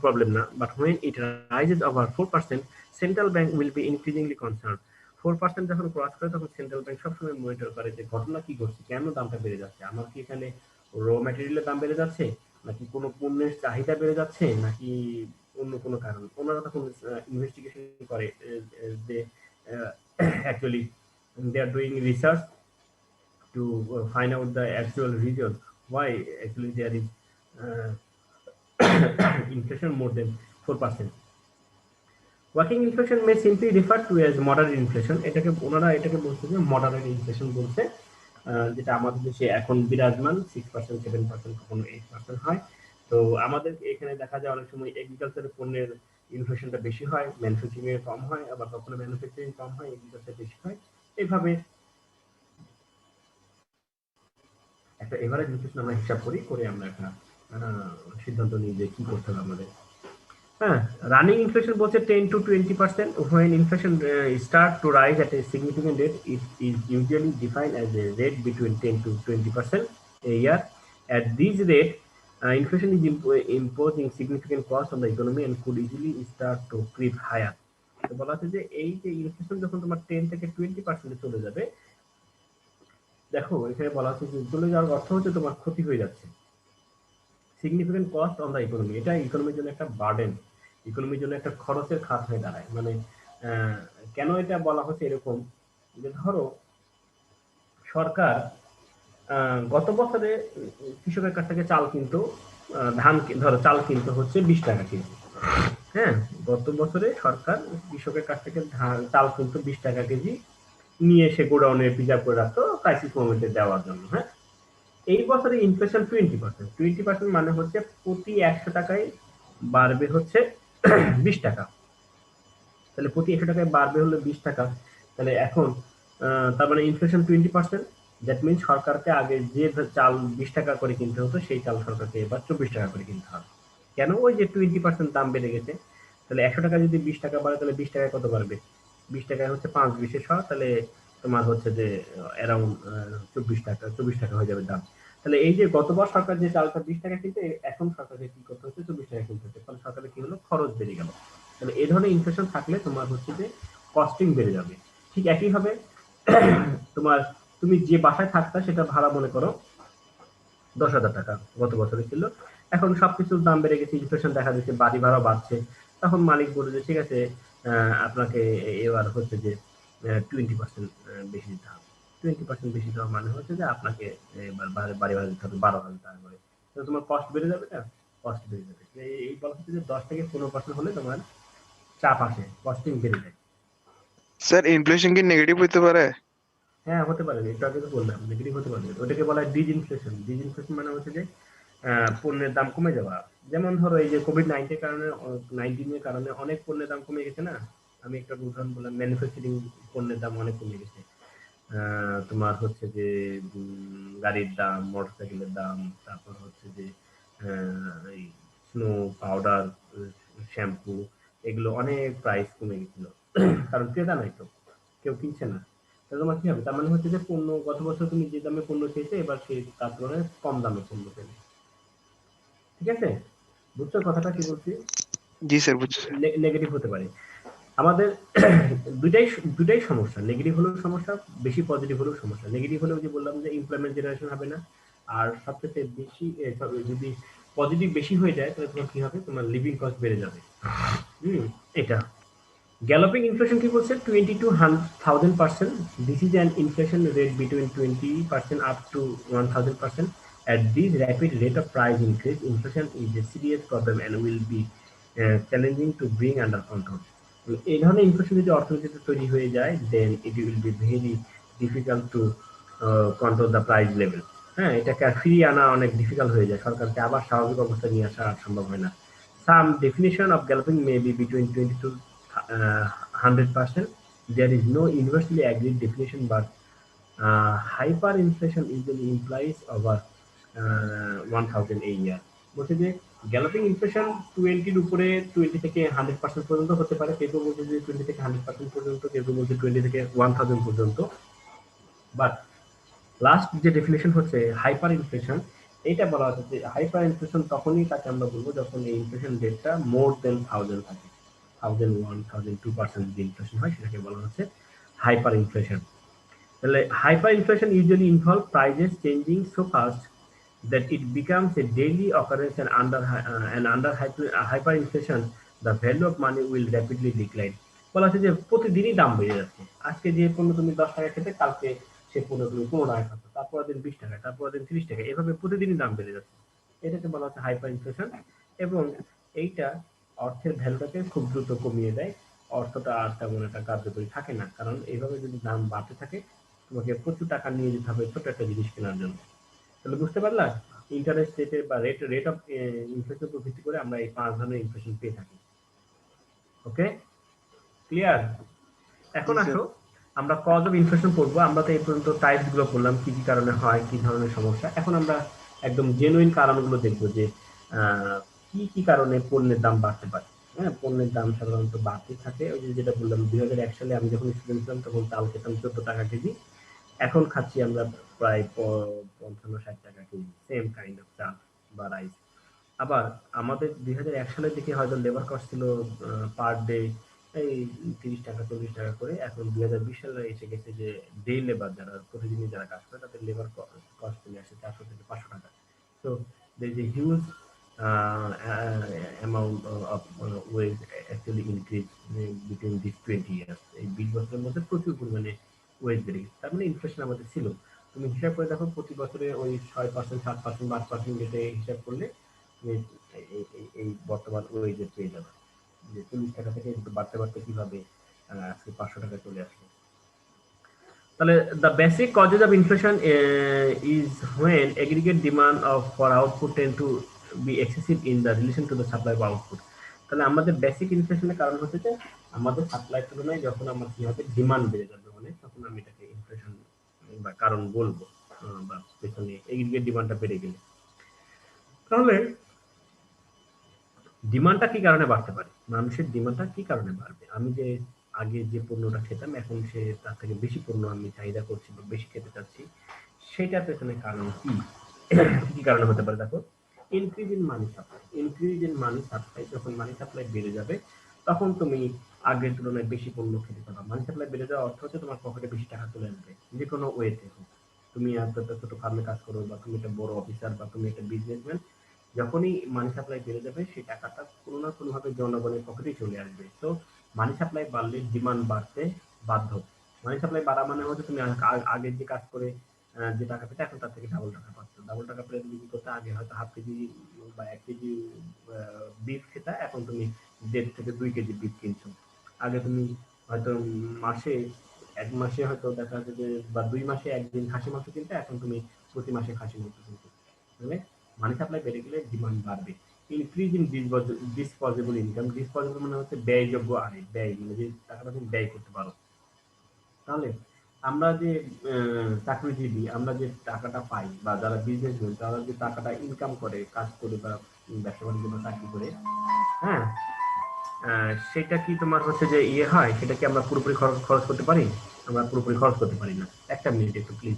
প্রবলেম না, but when it rises over 4%, central bank will be increasingly concerned. 4% যখন ক্রস করে, তখন সেন্ট্রাল ব্যাংক সবসময় মনিটর করে যে ঘটনা কি ঘটছে, কেন দামটা বেড়ে যাচ্ছে, আমার কি এখানে র ম্যাটেরিয়ালের দাম বেড়ে যাচ্ছে, নাকি কোনো পণ্যের চাহিদা বেড়ে যাচ্ছে, নাকি অন্য কোনো কারণ। ওনারা তখন ইনভেস্টিগেশন করে, যে actually they are doing research to find out the actual reason why actually there is uh, inflation more than 4%. Working inflation may simply refer to as moderate inflation. এটাকে ওনারা এটাকে বলছে যে moderate inflation বলছে, যেটা আমাদের দেশে এখন বিরাজমান 6%, 7%, কখনো 8% হয়। তো আমাদের এখানে দেখা যায় অনেক সময় এগ্রিকালচারের পণ্যের ইনফ্লেশনটা বেশি হয়, ম্যানুফ্যাকচারিং এর কম হয়, আবার কখনো ম্যানুফ্যাকচারিং কম হয়, এগ্রিকালচার বেশি হয়। এইভাবে একটা এভারেজ ইনফ্লেশন আমরা হিসাব করি, করে আমরা একটা সিদ্ধান্ত নিই যে কি করতে হবে আমাদের। হ্যাঁ, রানিং ইনফ্লেশন বলছে 10-20%. When inflation start to rise at a significant rate, it is usually defined as a rate between 10-20% a year. At this rate, inflation is imposing significant cost on the economy and could easily start to creep higher. তো বলা হচ্ছে যে এই যে inflation যখন তোমার 10 থেকে 20% চলে যাবে, দেখো এখানে বলা হচ্ছে যে চলে যাওয়ার অর্থ হচ্ছে তোমার ক্ষতি হয়ে যাচ্ছে, significant cost on the economy, এটা ইকোনমির জন্য একটা বার্ডেন। ইকোনমির জন্য একটা খরচের খাত হয়ে দাঁড়ায়। মানে আহ, কেন এটা বলা হচ্ছে এরকম, যে ধরো সরকার গত বছরে কৃষকের কাছ থেকে চাল কিনতো, ধরো চাল কিনতে হচ্ছে 20 টাকা কেজি। হ্যাঁ, গত বছরে সরকার কৃষকের কাছ থেকে চাল কিনতো 20 টাকা কেজি, নিয়ে এসে গোডাউনে প্রিজার্ভ করে রাখতো ক্রাইসিস মোমেন্টে দেওয়ার জন্য। হ্যাঁ, এই বছরে ইনফ্লেশন 20%। 20% মানে হচ্ছে প্রতি 100 টাকায় বাড়বে হচ্ছে 20 টাকা। তাহলে প্রতি 100 টাকায় বাড়বে হলো 20 টাকা। তাহলে এখন তার মানে ইনফ্লেশন 20%। দ্যাট মিন সরকারকে আগে যে চাল 20 টাকা করে কিনতে হতো, সেই চাল সরকারকে এবার 24 টাকা করে কিনতে হবে। কেন? ওই যে 20% দাম বেড়ে গেছে। তাহলে 100 টাকা যদি 20 টাকা বাড়ে, তাহলে 20 টাকায় কত বাড়বে? 20 টাকায় হচ্ছে 5 20 তাহলে তোমার হচ্ছে যে অ্যারাউন্ড 24 টাকা, 24 টাকা হয়ে যাবে দাম। তাহলে এই যে গতবার সরকার যে চালটা 20 টাকা কিনতে, এখন সরকারকে কি করতে হচ্ছে? 24 টাকা কিনতে হচ্ছে। ফলে সরকারের কি হলো? খরচ বেড়ে গেল। তাহলে এই ধরনের ইনফ্লেশন থাকলে তোমার হচ্ছে যে কস্টিং বেড়ে যাবে। ঠিক একইভাবে তোমার, তুমি যে বাসায় থাকতা সেটা ভাড়া মনে করো 10,000 টাকা গত বছরে ছিল, এখন সবকিছুর দাম বেড়ে গেছে, ইনফ্লেশন দেখা দিচ্ছে, বাড়ি ভাড়া বাড়ছে। তখন মালিক বলে যে ঠিক আছে, আপনাকে এবার হচ্ছে যে 20% বেশি দিতে হবে। 20% বেশি দেওয়া মানে হচ্ছে যে আপনাকে এবার বাড়ি ভাড়া দিতে হবে 12,000 টাকা করে। তো তোমার কস্ট বেড়ে যাবে না? কস্ট বেড়ে যাবে। এই বলা হচ্ছে যে 10 থেকে 15% হলে তোমার চাপ আসে, কস্টিং বেড়ে যায়। স্যার ইনফ্লেশন কি নেগেটিভ হতে পারে? হ্যাঁ, হতে পারে, একটু আগে তো বললাম নেগেটিভ হতে পারে। ওটাকে বলা হয় ডিসইনফ্লেশন। ডিসইনফ্লেশন মানে হচ্ছে যে পণ্যের দাম কমে যাওয়া। যেমন ধরো এই যে কোভিড-19 এর কারণে অনেক পণ্যের দাম কমে গেছে না? আমি একটা উদাহরণ বললাম, ম্যানুফ্যাকচারিং পণ্যের দাম অনেক কমে গেছে। তোমার হচ্ছে যে গাড়ির দাম, মোটরসাইকেলের দাম, তারপর হচ্ছে যে এই স্নো পাউডার, শ্যাম্পু, এগুলো অনেক প্রাইস কমে গেছিল। কারণ ক্রেতা নাই তো, কেউ কিনছে না। তাহলে তোমার কি হবে? তার মানে হচ্ছে যে পণ্য গত বছর তুমি যে দামে পণ্য চেয়েছো, এবার সেই তার তুলনায় কম দামে পণ্য পেলে। ঠিক আছে? বুঝছো কথাটা কি বলছি? জি স্যার, বুঝছি স্যার। নেগেটিভ হতে পারে। আমাদের দুইটাই দুইটাই সমস্যা। নেগেটিভ হলেও সমস্যা, বেশি পজিটিভ হলেও সমস্যা। নেগেটিভ হলেও যে বললাম যে এমপ্লয়মেন্ট জেনারেশন হবে না। আর সবথেকে বেশি যদি পজিটিভ বেশি হয়ে যায়, তাহলে তোমার কি হবে? তোমার লিভিং কস্ট বেড়ে যাবে। এটা গ্যালোপিং ইনফ্লেশন কি বলছে? 20 to 1,000%। This is an inflation rate between 20% up to 1,000%। At this rapid rate of price increase, inflation is a serious problem and will be challenging to bring under control. এই ধরনের inflation যদি অর্থনীতিতে তৈরি হয়ে যায়, then it will be very difficult to control the price level. হ্যাঁ, এটাকে আর ফিরিয়ে আনা অনেক ডিফিকাল্ট হয়ে যায়। সরকারকে আবার স্বাভাবিক অবস্থায় নিয়ে আসা আর সম্ভব হয় না। Some definition of galloping may be between 20 to 100%. There is no universally agreed definition, but hyperinflation usually implies over 1,000 a year. বলছে যে গ্যালোপিং ইনফ্লেশন 20-র উপরে, 20 থেকে 100% পর্যন্ত হতে পারে। কেউ কেউ বলছে যে 20 থেকে 100% পর্যন্ত, কেউ কেউ বলছে 20 থেকে 1,000 পর্যন্ত। বাট লাস্ট যে ডেফিনেশন হচ্ছে হাইপার ইনফ্লেশন। এইটা বলা হচ্ছে যে হাইপার ইনফ্লেশন তখনই তাকে আমরা বলবো যখন এই ইনফ্লেশন রেটটা মোর দেন 1,000 থাকে। 1,001, 1,002% যে ইনফ্লেশন হয় সেটাকে বলা হচ্ছে হাইপার ইনফ্লেশন। তাহলে hyper inflation usually involve prices changing so fast that it becomes a daily occurrence, and under hyperinflation the value of money will rapidly decline. বলা হচ্ছে যে প্রতিদিনই দাম বেড়ে যাচ্ছে। আজকে যে পণ্য তুমি 10 টাকা খেতে, কালকে সে পণ্য তুমি 15 টাকা খাচ্ছ, তারপরের দিন 20 টাকা, তারপরের দিন 30 টাকা, এভাবে প্রতিদিনই দাম বেড়ে যাচ্ছে। এটাকে বলা হচ্ছে হাইপার ইনফ্লেশন। এবং এইটা অর্থের ভ্যালুটাকে খুব দ্রুত কমিয়ে দেয়। অর্থটা আর তেমন একটা কার্যকরী থাকে না, কারণ এইভাবে যদি দাম বাড়তে থাকে, তোমাকে প্রচুর টাকা নিয়ে যেতে হবে ছোট একটা জিনিস কেনার জন্য। তাহলে বুঝতে পারলা, ইন্টারেস্ট রেটের বা রেট অফ ইনফ্লেশন উপর ভিত্তি করে আমরা এই 5 ধরনের ইনফ্লেশন পেয়ে থাকি। ওকে, ক্লিয়ার? জি এখন স্যার। আসো আমরা কজ অফ ইনফ্লেশন পড়বো। আমরা তো এই পর্যন্ত টাইপস গুলো পড়লাম, কি কি কারণে হয়, কি ধরনের সমস্যা। এখন আমরা একদম জেনুইন কারণগুলো দেখবো যে কি কি কারণে পণ্যের দাম বাড়তে পারে। হ্যাঁ, পণ্যের দাম সাধারণত বাড়তে থাকে। ওই যে যেটা বললাম, 2001 সালে আমি যখন স্টুডেন্ট ছিলাম তখন চাল খেতাম 14 টাকা কেজি, এখন খাচ্ছি আমরা প্রায় 55-60 টাকা কেজি, সেম কাইন্ড অফ চাল বা রাইস। আবার আমাদের 2001 সালের দিকে হয়তো লেবার কস্ট ছিল পার ডে এই 30 টাকা 40 টাকা করে। এখন 2020 সালে এসে গেছে যে ডে লেবার, যারা প্রতিদিনই যারা কাজ করে, তাদের লেবার কস্ট চলে আসে 400 থেকে 500 টাকা। তো there is a huge amount of wage actually increase between these 20 years. এই 20 বছরের মধ্যে প্রচুর পরিমাণে ওয়েজ বেড়ে গেছে। তার মানে ইনফ্লেশন আমাদের ছিল। তুমি হিসাব করে দেখো প্রতি বছরে ওই 6%, 7%, 8% রেটে হিসাব করলে তুমি এই বর্তমান ওয়েজের পেয়ে যাবে। যে 40 টাকা থেকে বাড়তে বাড়তে কিভাবে আজকে 500 টাকা চলে আসলো। তাহলে the basic causes of inflation is when aggregate demand for output tend to be excessive in the relation to the supply of output. তাহলে আমাদের বেসিক ইনফ্লেশনের কারণ হচ্ছে যে আমাদের সাপ্লাই তুলনায় যখন আমার কি হবে ডিমান্ড বেড়ে যাবে মানে তখন আমি এটাকে ইনফ্লেশন বা কারণ বলবো বা পেছনে এগ্রিগেট ডিমান্ডটা বেড়ে গেলে। তাহলে ডিমান্ডটা কি কারণে বাড়তে পারে? মানুষের ডিমান্ডটা কি কারণে বাড়বে? আমি যে আগে যে পণ্যটা খেতাম এখন সে তার থেকে বেশি পণ্য আমি চাহিদা করছি বা বেশি খেতে চাচ্ছি, সেটার পেছনে কারণ কি? কি কারণে হতে পারে? দেখো, increase in money supply. Increase in money supply, যখন মানি সাপ্লাই বেড়ে যাবে তখন তুমি আগের তুলনায় বেশি পণ্য খেতে পারবা। মানি সাপ্লাই বেড়ে যাওয়ার অর্থ হচ্ছে তোমার পকেটে বেশি টাকা চলে আসবে, যে কোনো ওয়েতে হোক। তুমি একটা ছোট ফার্মে কাজ করো বা তুমি একটা বড় অফিসার বা তুমি একটা বিজনেসম্যান, যখনই মানি সাপ্লাই বেড়ে যাবে সেই টাকাটা কোনো না কোনোভাবে জনগণের পকেটেই চলে আসবে। তো মানি সাপ্লাই বাড়লে ডিমান্ড বাড়তে বাধ্য। মানি সাপ্লাই বাড়া মানে হচ্ছে তুমি আগে যে কাজ করে যে টাকা পেতে এখন তার থেকে ডাবল টাকা পাচ্ছ। ডাবল টাকা পেলে তুমি কি করতে? আগে হয়তো হাফ কেজি বা 1 কেজি বিফ খেতা, এখন তুমি 1.5 থেকে 2 কেজি বিফ কিনছো। আগে তুমি হয়তো মাসে 1 মাসে হয়তো দেখা যাচ্ছে যে বা 2 মাসে একদিন খাসি মাংস কিনতে, এখন তুমি প্রতি মাসে খাসি মাংস কিনছো। মানে মানি সাপ্লাই বেড়ে গেলে ডিমান্ড বাড়বে। Increase in disposable income. Disposable মানে হচ্ছে ব্যয়যোগ্য আয়, ব্যয় মানে যে টাকাটা তুমি ব্যয় করতে পারো। তাহলে আমরা যে চাকরিজীবী, আমরা যে টাকাটা পাই বা যারা বিজনেসম্যান তারা যে টাকাটা ইনকাম করে কাজ করে বা ব্যবসা বাণিজ্য বা চাকরি করে, হ্যাঁ, সেটা কি তোমার হচ্ছে যে ইয়ে হয়, সেটা কি আমরা পুরোপুরি খরচ করতে পারি? আমরা পুরোপুরি খরচ করতে পারি না। একটা মিনিট একটু প্লিজ।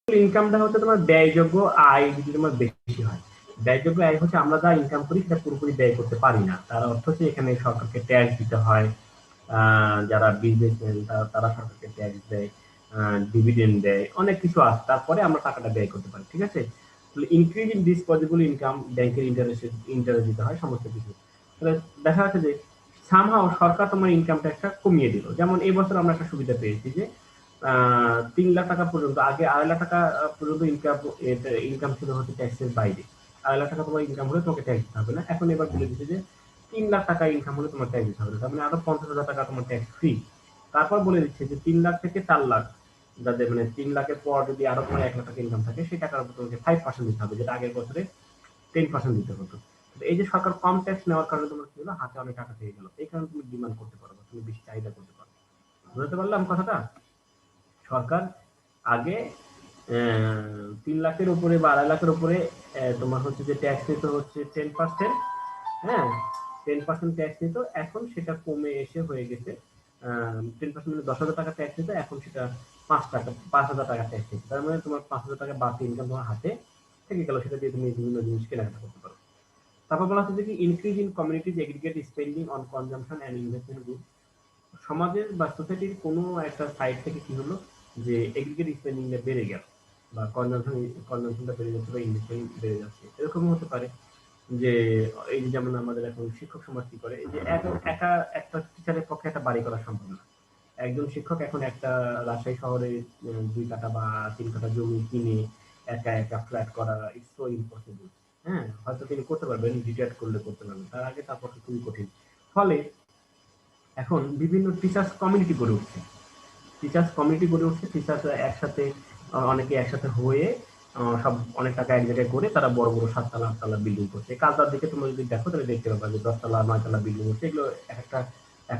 ইনকামটা হচ্ছে তোমার ব্যয়যোগ্য আয় যদি তোমার বেশি হয়। ব্যয়যোগ্য আয় হচ্ছে আমরা যা ইনকাম করি সেটা পুরোপুরি ব্যয় করতে পারি না। তার অর্থ হচ্ছে এখানে সরকারকে ট্যাক্স দিতে হয়। যারা বিজনেসম্যান তারা সরকারকে ট্যাক্স দেয়, ডিভিডেন্ড দেয়, অনেক কিছু আছে। তারপরে আমরা টাকাটা ব্যয় করতে পারি। ঠিক আছে? ইনক্রিজ ইন ডিসপোজেবল ইনকাম, ব্যাংকের ইন্টারেস্ট দিতে হয় সমস্ত কিছু। তাহলে দেখা যাচ্ছে যে সামহাও সরকার তোমার ইনকাম ট্যাক্সটা কমিয়ে দিল। যেমন এই বছর আমরা একটা সুবিধা পেয়েছি যে 3 লাখ টাকা পর্যন্ত, আগে 2.5 লাখ টাকা পর্যন্ত ইনকাম ছিল হচ্ছে ট্যাক্সের বাইরে। 2.5 লাখ টাকা তোমার ইনকাম হলে তোমাকে ট্যাক্স দিতে হবে না। এখন এবার বলে দিচ্ছে যে 3 লাখ টাকা ইনকাম হলে তোমার ট্যাক্স দিতে হবে না। তার মানে আরো 50,000 টাকা তোমার ট্যাক্স ফ্রি। তারপর বলে দিচ্ছে যে 3 লাখ থেকে 4 লাখ, যাদের মানে 3 লাখের পর যদি আরো তোমার 1 লাখ টাকা ইনকাম থাকে সেই টাকার উপর তোমাকে 5% দিতে হবে, যেটা আগের বছরে 10% দিতে হতো। এই যে সরকার কম ট্যাক্স নেওয়ার কারণে তোমার কি হলো, হাতে অনেক টাকা পেয়ে গেল। এই কারণে তুমি ডিমান্ড করতে পারো, তুমি বেশি চাহিদা করতে পারো। বুঝতে পারলাম কথাটা? সরকার আগে 3 লাখের উপরে বা 2.5 লাখের উপরে তোমার হচ্ছে যে ট্যাক্স নিতে হচ্ছে 10%, হ্যাঁ, 10% ট্যাক্স নিত। এখন সেটা কমে এসে হয়ে গেছে 10% মানে 10,000 টাকা ট্যাক্স নিত, এখন সেটা 5,000 টাকা ট্যাক্স নিচ্ছে। তার মানে তোমার 5,000 টাকা বাড়তি ইনকাম তোমার হাতে থেকে গেল, সেটা দিয়ে তুমি বিভিন্ন জিনিস কেনাকাটা করতে পারো। তারপর বলা হচ্ছে যে increase in communities aggregate spending on consumption and investment good. সমাজের বা সোসাইটির কোনো একটা সাইড থেকে কি হলো যে এগ্রিগেট স্পেন্ডিংটা বেড়ে গেল বা কনজাম্পশনটা বেড়ে যাচ্ছে বা ইনভেস্টমেন্ট বেড়ে যাচ্ছে। এরকম হতে পারে যে এই যে যেমন আমাদের এখন শিক্ষক সমাজ কি করে, এই যে একা একটা টিচারের পক্ষে একটা বাড়ি করা সম্ভব না। একজন শিক্ষক এখন একটা রাজশাহী শহরে 2 কাঠা বা 3 কাঠা জমি কিনে একা একা ফ্ল্যাট করা ইটস সো ইম্পসিবল। হ্যাঁ, হয়তো তিনি করতে পারবেন, রিটায়ার করলে করতে পারবেন, তার আগে তার পক্ষে খুবই কঠিন। ফলে এখন বিভিন্ন টিচার্স কমিউনিটি গড়ে উঠছে। টিচার্সরা একসাথে অনেকে একসাথে হয়ে সব অনেক টাকা এক জায়গায় করে তারা বড় বড় 7 তলা 8 তলা বিল্ডিং করছে। কালচার দিকে তোমরা যদি দেখো তাহলে দেখতে পাবা যে 10 তলা 9 তলা বিল্ডিং হচ্ছে। এগুলো এক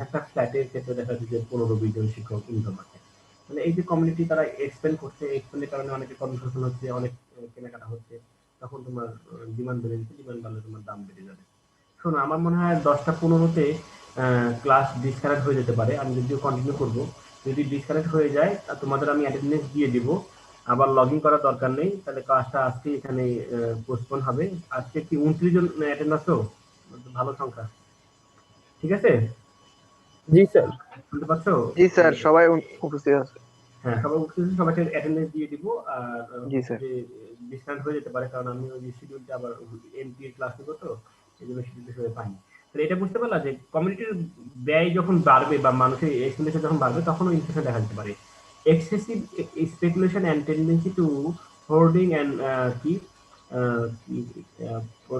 একটা ফ্ল্যাটের ক্ষেত্রে দেখা যাচ্ছে যে 15-20 জন শিক্ষক ইনকাম আছে। মানে এই যে কমিউনিটি তারা এক্সপেন্ড করছে, এক্সপেন্ডের কারণে অনেকে কর্মসংস্থান হচ্ছে, অনেক কেনাকাটা হচ্ছে। তখন তোমার ডিমান্ড বেড়ে যাচ্ছে, ডিমান্ড বাড়লে তোমার দাম বেড়ে যাবে। শোনো, আমার মনে হয় 10টা 15-তে ক্লাস ডিসকানেক্ট হয়ে যেতে পারে। আমি যদিও কন্টিনিউ করব। যদি ডিসকানেক্ট হয়ে যায় তোমাদের আমি অ্যাটেন্ডেন্স দিয়ে দিব। আবার লগ ইন করার দরকার নেই। তাহলে ক্লাসটা আজকে এখানে পোস্টপোন হবে। আজকে কি 29 জন অ্যাটেন্ড আছো? ভালো সংখ্যা। ঠিক আছে? জি স্যার। শুনতে পাচ্ছো? জি স্যার, সবাই উপস্থিত আছে। হ্যাঁ, সবাই উঠতেছে, সবাইকে অ্যাটেন্ডেন্স দিয়ে দিব। আর জি হচ্ছে স্যার। যে ডিসকাউন্ট হয়ে যেতে পারে, কারণ আমি ওই যে শিডিউলটা আবার এমপি এর ক্লাস নিব, তো এই জন্য শিডিউলটা সবাই পাইনি। তাহলে এটা বুঝতে পারলা যে কমিউনিটির ব্যয় যখন বাড়বে বা মানুষের এক্সপেন্ডিচার যখন বাড়বে, তখনও ইনফ্লেশন দেখা যেতে পারে। Excessive speculation and tendency to hoarding and কি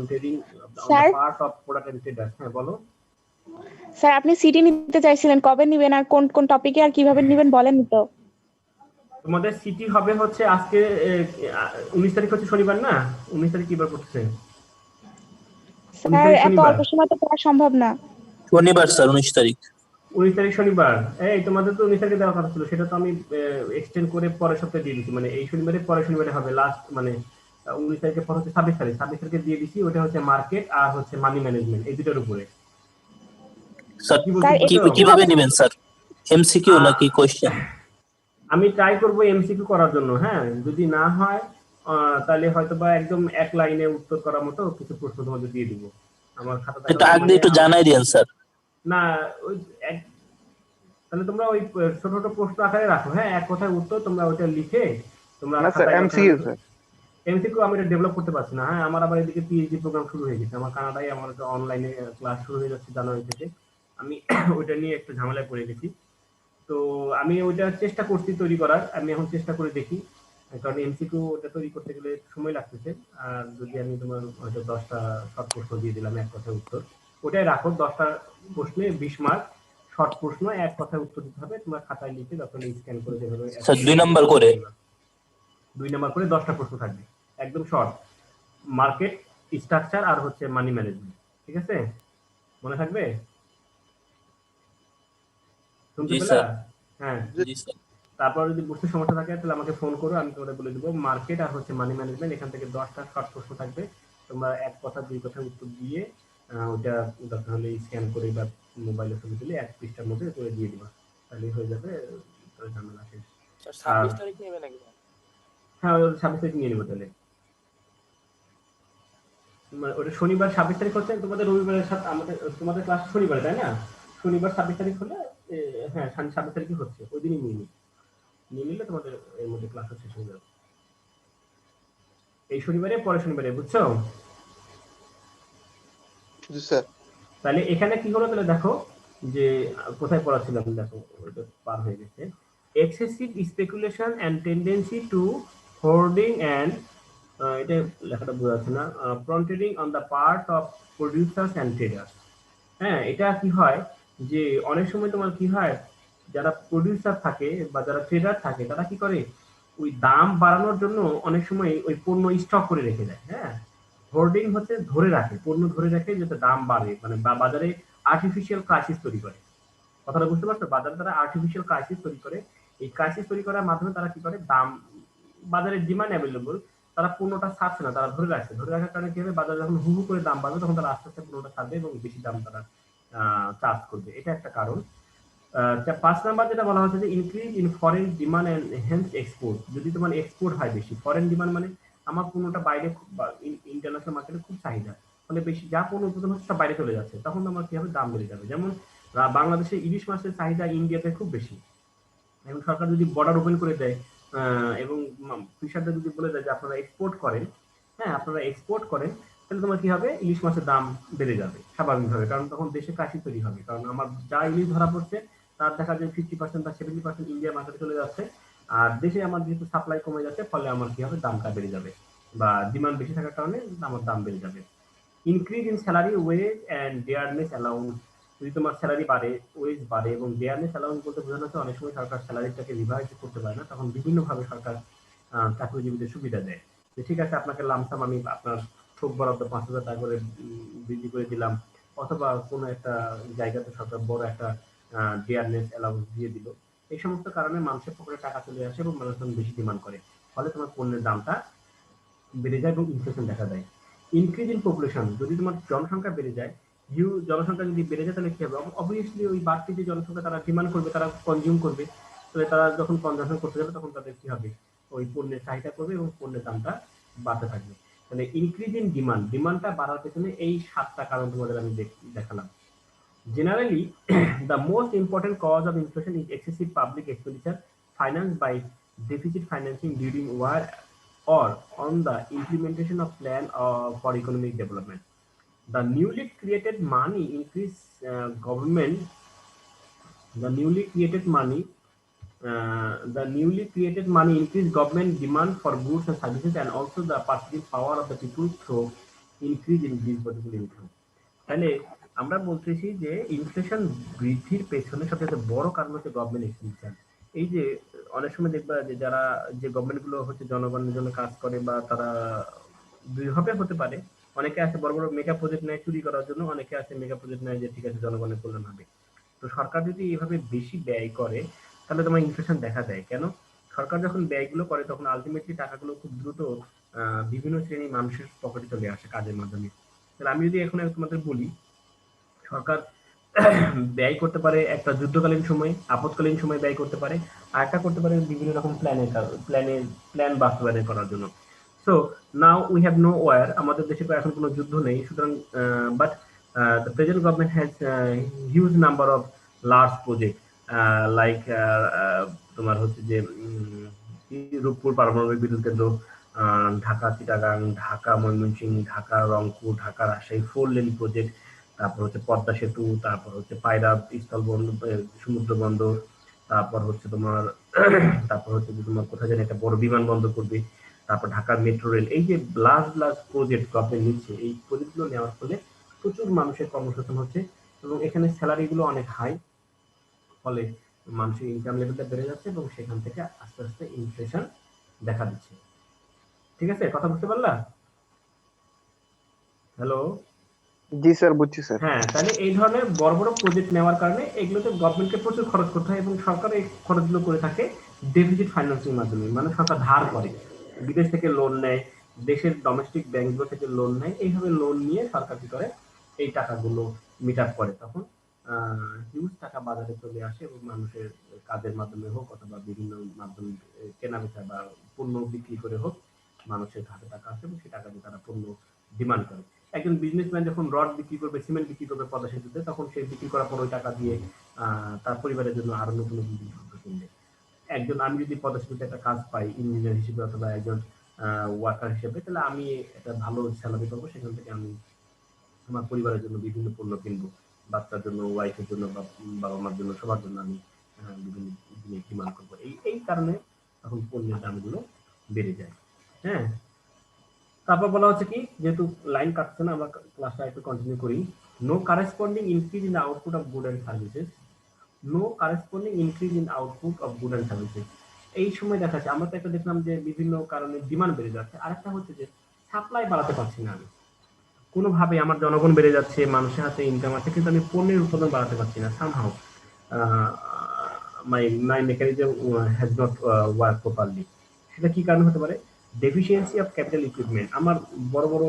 trading on the sir part of product and traders. হ্যাঁ বলো। স্যার আপনি সিটি নিতে চাইছিলেন, কবে নিবেন আর কোন কোন টপিকে আর কিভাবে নিবেন বলেন তো। তোমাদের সিটি হবে হচ্ছে আজকে 19 তারিখ হচ্ছে শনিবার না? 19 তারিখ কি বার পড়তেছে? 19 স্যার তারিখ এত শনিবার। অল্প সময় তো পড়া সম্ভব না। শনিবার স্যার 19 তারিখ। 19 তারিখ শনিবার। এই তোমাদের তো 19 তারিখে দেওয়ার কথা ছিল, সেটা তো আমি এক্সটেন্ড করে পরের সপ্তাহে দিয়ে দিচ্ছি। মানে এই শনিবারে পরের শনিবারে হবে লাস্ট, মানে 19 তারিখের পর হচ্ছে 26 তারিখ। 26 তারিখে দিয়ে দিচ্ছি। ওটা হচ্ছে মার্কেট আর হচ্ছে মানি ম্যানেজমেন্ট, এই দুটোর উপরে। স্যার কি বলতে স্যার বুঝছো? কিভাবে নেবেন স্যার? এমসিকিউ নাকি কোশ্চেন? আমি ট্রাই করবো এমসিকিউ করার জন্য। হ্যাঁ, যদি না হয় তাহলে হয়তো বা একদম এক লাইনে উত্তর করার মতো কিছু প্রশ্ন তোমাদের দিয়ে দিব। আমার খাতা একটু থাকা আগে মানে একটু জানাই দিয়েন স্যার। না, ওই তাহলে তোমরা ওই ছোট ছোট প্রশ্ন আকারে রাখো। হ্যাঁ, এক কথায় উত্তর তোমরা ওইটা লিখে তোমরা না স্যার, খাতায় এমসিকিউ স্যার। এমসিকিউ আমি এটা ডেভেলপ করতে পারছি না। হ্যাঁ, আমার আবার এদিকে পিএইচডি প্রোগ্রাম শুরু হয়ে গেছে। আমার কানাডায় আমার একটা অনলাইনে ক্লাস শুরু হয়ে যাচ্ছে জানুয়ারি থেকে। আমি ওইটা নিয়ে একটু ঝামেলায় পড়ে গেছি। তো আমি ওইটা চেষ্টা করছি তৈরি করার। আমি এখন চেষ্টা করে দেখি, কারণ এমসিকিউ ওটা তৈরি করতে গেলে সময় লাগতেছে। আর যদি আমি তোমার হয়তো 10টা শর্ট প্রশ্ন দিয়ে দিলাম এক কথায় উত্তর, ওটাই রাখো। 10টা প্রশ্নে 20 মার্ক। শর্ট প্রশ্ন এক কথায় উত্তর দিতে হবে। তোমরা খাতায় লিখে তারপরে স্ক্যান করে যেভাবে স্যার 2 নাম্বার করে। 2 নাম্বার করে 10টা প্রশ্ন থাকবে, একদম শর্ট। মার্কেট, স্ট্রাকচার আর হচ্ছে মানি ম্যানেজমেন্ট। ঠিক আছে, মনে থাকবে? শুনতে জি পেলা? স্যার। হ্যাঁ। জি স্যার। তারপর যদি বুঝতে সমস্যা থাকে তাহলে আমাকে ফোন করো, আমি তোমাদের বলে দেবো। মার্কেট আর হচ্ছে মানি ম্যানেজমেন্ট, এখান থেকে 10টা শর্ট প্রশ্ন থাকবে। তোমরা এক কথা দুই কথা উত্তর দিয়ে ওইটা দরকার হলে স্ক্যান করে বা মোবাইলে ছবি তুলে 1 পৃষ্ঠার মধ্যে করে দিয়ে দিবা, তাহলেই হয়ে যাবে। তাহলে ঝামেলা শেষ। স্যার আর 26 তারিখ নেবেন নাকি? হ্যাঁ, ওই 26 তারিখ নিয়ে নেবো তাহলে। মানে ওটা শনিবার 26 তারিখ হচ্ছে, তোমাদের রবিবারের সাথে আমাদের তোমাদের ক্লাস শনিবারে, তাই না? শনিবার 26 তারিখ হলে হ্যাঁ 26 তারিখই হচ্ছে, ওই দিনই নিয়ে নিলে তোমাদের এর মধ্যে ক্লাস শেষ হয়ে যাবে। এই শনিবারে পরের শনিবারে, বুঝছো? জি স্যার। তাহলে এখানে কি হলো, তাহলে দেখো যে কোথায় পড়াছিলাম, দেখো ওটা পার হয়ে গেছে। Excessive speculation and tendency to hoarding and, এটা লেখাটা বোঝা যাচ্ছে না, profiteering on the part of producers and traders. হ্যাঁ, এটা কি হয় যে অনেক সময় তোমার কি হয়, যারা প্রডিউসার থাকে বা যারা ট্রেডার থাকে, তারা কি করে ওই দাম বাড়ানোর জন্য অনেক সময় ওই পণ্য স্টক করে রেখে দেয়। হ্যাঁ, হোর্ডিং হচ্ছে ধরে রাখে, পণ্য ধরে রাখে যাতে দাম বাড়ে, মানে বাজারে আর্টিফিশিয়াল ক্রাইসিস তৈরি করে। কথাটা বুঝতে পারছো? বাজারে তারা আর্টিফিশিয়াল ক্রাইসিস তৈরি করে। এই ক্রাইসিস তৈরি করার মাধ্যমে তারা কি করে, দাম, বাজারে ডিমান্ড অ্যাভেলেবল, তারা পণ্যটা ছাড়ছে না, তারা ধরে রাখছে। ধরে রাখার কারণে কি হবে, বাজারে যখন হু হু করে দাম বাড়বে তখন তারা আস্তে আস্তে পণ্যটা ছাড়বে এবং বেশি দাম তারা চার্জ করবে। এটা একটা কারণ। 5 নাম্বার যেটা বলা হচ্ছে যে increase in foreign demand and hence export. যদি তোমার এক্সপোর্ট হয় বেশি, ফরেন ডিমান্ড মানে আমার পণ্যটা বাইরে ইন্টারন্যাশনাল মার্কেটে খুব চাহিদা, ফলে বেশি যা পণ্য উৎপাদন হচ্ছে সব বাইরে চলে যাচ্ছে, তখন আমার কি হবে, দাম বেড়ে যাবে। যেমন বাংলাদেশে ইলিশ মাছের চাহিদা ইন্ডিয়াতে খুব বেশি। এখন সরকার যদি বর্ডার ওপেন করে দেয় এবং ফিশারদের যদি বলে দেয় যে আপনারা এক্সপোর্ট করেন, হ্যাঁ আপনারা এক্সপোর্ট করেন, তাহলে তোমার কি হবে, ইলিশ মাছের দাম বেড়ে যাবে স্বাভাবিকভাবে, কারণ তখন দেশে ক্রাইসিস তৈরি হবে। কারণ আমার যা ইলিশ ধরা পড়ছে তার দেখা যায় 50% বা 70% ইন্ডিয়ার মার্কেটে চলে যাচ্ছে, আর দেশে আমার যেহেতু সাপ্লাই কমে যাচ্ছে, ফলে আমার কি হবে, দামটা বেড়ে যাবে, বা ডিমান্ড বেশি থাকার কারণে আমার দাম বেড়ে যাবে। Increase in salary, wage and dearness allowance. যদি তোমার স্যালারি বাড়ে, ওয়েজ বাড়ে, এবং ডেয়ারনেস অ্যালাউন্স বলতে বোঝানো হচ্ছে অনেক সময় সরকার স্যালারিটাকে রিভাইজ করতে পারে না, তখন বিভিন্নভাবে সরকার চাকরিজীবীদের সুবিধা দেয়। যে ঠিক আছে, আপনাকে লামসাম আমি আপনার থোক বরাদ্দ 5,000 টাকা করে বৃদ্ধি করে দিলাম, অথবা কোনো একটা জায়গাতে সরকার বড় একটা ডেয়ারনেস অ্যালাউন্স দিয়ে দিল। এই সমস্ত কারণে মানুষের পকেটে টাকা চলে আসে এবং মানুষ বেশি ডিমান্ড করে, ফলে তোমার পণ্যের দামটা বেড়ে যায় এবং ইনফ্লেশন দেখা দেয়। ইনক্রিজ ইন পপুলেশন, যদি তোমার জনসংখ্যা বেড়ে যায়, জনসংখ্যা যদি বেড়ে যায় তাহলে কি হবে, অবভিয়াসলি ওই বাড়তি যে জনসংখ্যা তারা ডিমান্ড করবে, তারা কনজিউম করবে, তাহলে তারা যখন কনজাম্পশন করতে যাবে তখন তাদের কি হবে, ওই পণ্যের চাহিদা করবে এবং পণ্যের দামটা বাড়তে থাকবে। তাহলে ইনক্রিজ ইন ডিমান্ড, ডিমান্ডটা বাড়ার পেছনে এই 7টা কারণ তোমাদের আমি দেখালাম। Generally, the most important cause of inflation is excessive public expenditure financed by deficit financing during war or on the implementation of plan for economic development. The newly created money increase government. The newly created money increase government demand for goods and services and also the purchasing power of the people through increase in disposable income. তাহলে আমরা বলতেছি যে inflation বৃদ্ধির পেছনে সবচেয়ে বড় কারণ হচ্ছে গভর্নমেন্ট এক্সপেন্ডিচার। এই যে অনেক সময় দেখবা যে যারা যে গভর্নমেন্ট গুলো হচ্ছে জনগণের জন্য কাজ করে বা তারা দুইভাবে হতে পারে, অনেকে আছে বড় বড় মেগা প্রজেক্ট নেয় চুরি করার জন্য, অনেকে আছে মেগা প্রজেক্ট নেয় যে ঠিক আছে জনগণের কল্যাণ হবে। তো সরকার যদি এইভাবে বেশি ব্যয় করে তাহলে তোমার ইনফ্লেশন দেখা দেয়। কেন? সরকার যখন ব্যয়গুলো করে তখন আলটিমেটলি টাকাগুলো খুব দ্রুত বিভিন্ন শ্রেণীর মানুষের পকেটে চলে আসে কাজের মাধ্যমে। তাহলে আমি যদি এখন তোমাদের বলি, সরকার ব্যয় করতে পারে একটা যুদ্ধকালীন সময়, আপৎকালীন সময় ব্যয় করতে পারে, আর একটা করতে পারে বিভিন্ন রকম প্ল্যান বাস্তবায়ন করার জন্য। So now we have no war, আমাদের দেশে এখন কোনো যুদ্ধ নেই, সুতরাং but the present government has huge number of large projects like তোমার হচ্ছে যে রূপপুর পারমাণবিক বিদ্যুৎ কেন্দ্র, ঢাকা চিটাগাং, ঢাকা ময়মনসিংহ, ঢাকা রংপুর, ঢাকা রাজশাহী 4 লেন প্রজেক্ট, তারপর হচ্ছে পদ্মা সেতু, তারপর হচ্ছে পায়রা স্থল বন্দর, সমুদ্র বন্দর, তারপর হচ্ছে তোমার কোথায় জানি একটা বড় বিমানবন্দর করবে, তারপর ঢাকা মেট্রো রেল। এই যে লার্জ প্রজেক্ট গভর্নমেন্ট নিচ্ছে, এই প্রজেক্টগুলো নেওয়ার ফলে প্রচুর মানুষের কর্মসংস্থান হচ্ছে এবং এখানে স্যালারি গুলো অনেক হাই, ফলে মানুষের ইনকাম লেভেলটা বেড়ে যাচ্ছে এবং সেখান থেকে আস্তে আস্তে ইনফ্লেশন দেখা দিচ্ছে। ঠিক আছে, কথা বুঝতে পারলা? হ্যালো? জি স্যার, বুঝছি স্যার। হ্যাঁ, তাহলে এই ধরনের বড় বড় প্রজেক্ট নেওয়ার কারণে এগুলোতে গভর্নমেন্টকে প্রচুর খরচ করতে হয় এবং সরকার এই খরচগুলো করে থাকে ডেফিসিট ফাইন্যান্সিং মাধ্যমে, মানে সরকার ধার করে, বিদেশ থেকে লোন নেয়, দেশের ডোমেস্টিক ব্যাংকগুলো থেকে লোন নেয়, এইভাবে লোন নিয়ে সরকার কি করে এই টাকাগুলো মিট আপ করে, তখন হিউজ টাকা বাজারে চলে আসে এবং মানুষের কাজের মাধ্যমে হোক অথবা বিভিন্ন মাধ্যমে কেনাবেচা বা পণ্য বিক্রি করে হোক মানুষের হাতে টাকা আসে এবং সেই টাকা দিয়ে তারা পণ্য ডিমান্ড করে। একজন বিজনেসম্যান যখন রড বিক্রি করবে, সিমেন্ট বিক্রি করবে পদ্মা সেতুতে, তখন সে বিক্রি করার পর ওই টাকা দিয়ে তার পরিবারের জন্য আরো নতুন নতুন জিনিসপত্র কিনবে। আমি যদি পদ্মা সেতুতে একটা কাজ পাই ইঞ্জিনিয়ার হিসেবে অথবা একজন ওয়ার্কার হিসেবে, তাহলে আমি একটা ভালো স্যালারি পাবো, সেখান থেকে আমি আমার পরিবারের জন্য বিভিন্ন পণ্য কিনবো, বাচ্চার জন্য, ওয়াইফের জন্য, বাবা মার জন্য, সবার জন্য আমি বিভিন্ন জিনিস ডিমান্ড করবো। এই কারণে তখন পণ্যের দামগুলো বেড়ে যায়। হ্যাঁ, তারপর বলা হচ্ছে কি, যেহেতু লাইন কাটছে না, আমরা ক্লাসটা একটু কন্টিনিউ করি। No corresponding increase in output of good and services. No corresponding increase in output of good and services. এই সময় দেখা যাচ্ছে, আমরা তো একটা দেখলাম যে বিভিন্ন কারণে ডিমান্ড বেড়ে যাচ্ছে, আরেকটা হচ্ছে যে সাপ্লাই বাড়াতে পারছি না আমি, কোনোভাবে আমার জনগণ বেড়ে যাচ্ছে, মানুষের হাতে ইনকাম আছে, কিন্তু আমি পণ্যের উৎপাদন বাড়াতে পারছি না। Somehow my mechanism has not work properly. সেটা কি কারণ হতে পারে? Deficiency of capital equipment. আমার বড় বড়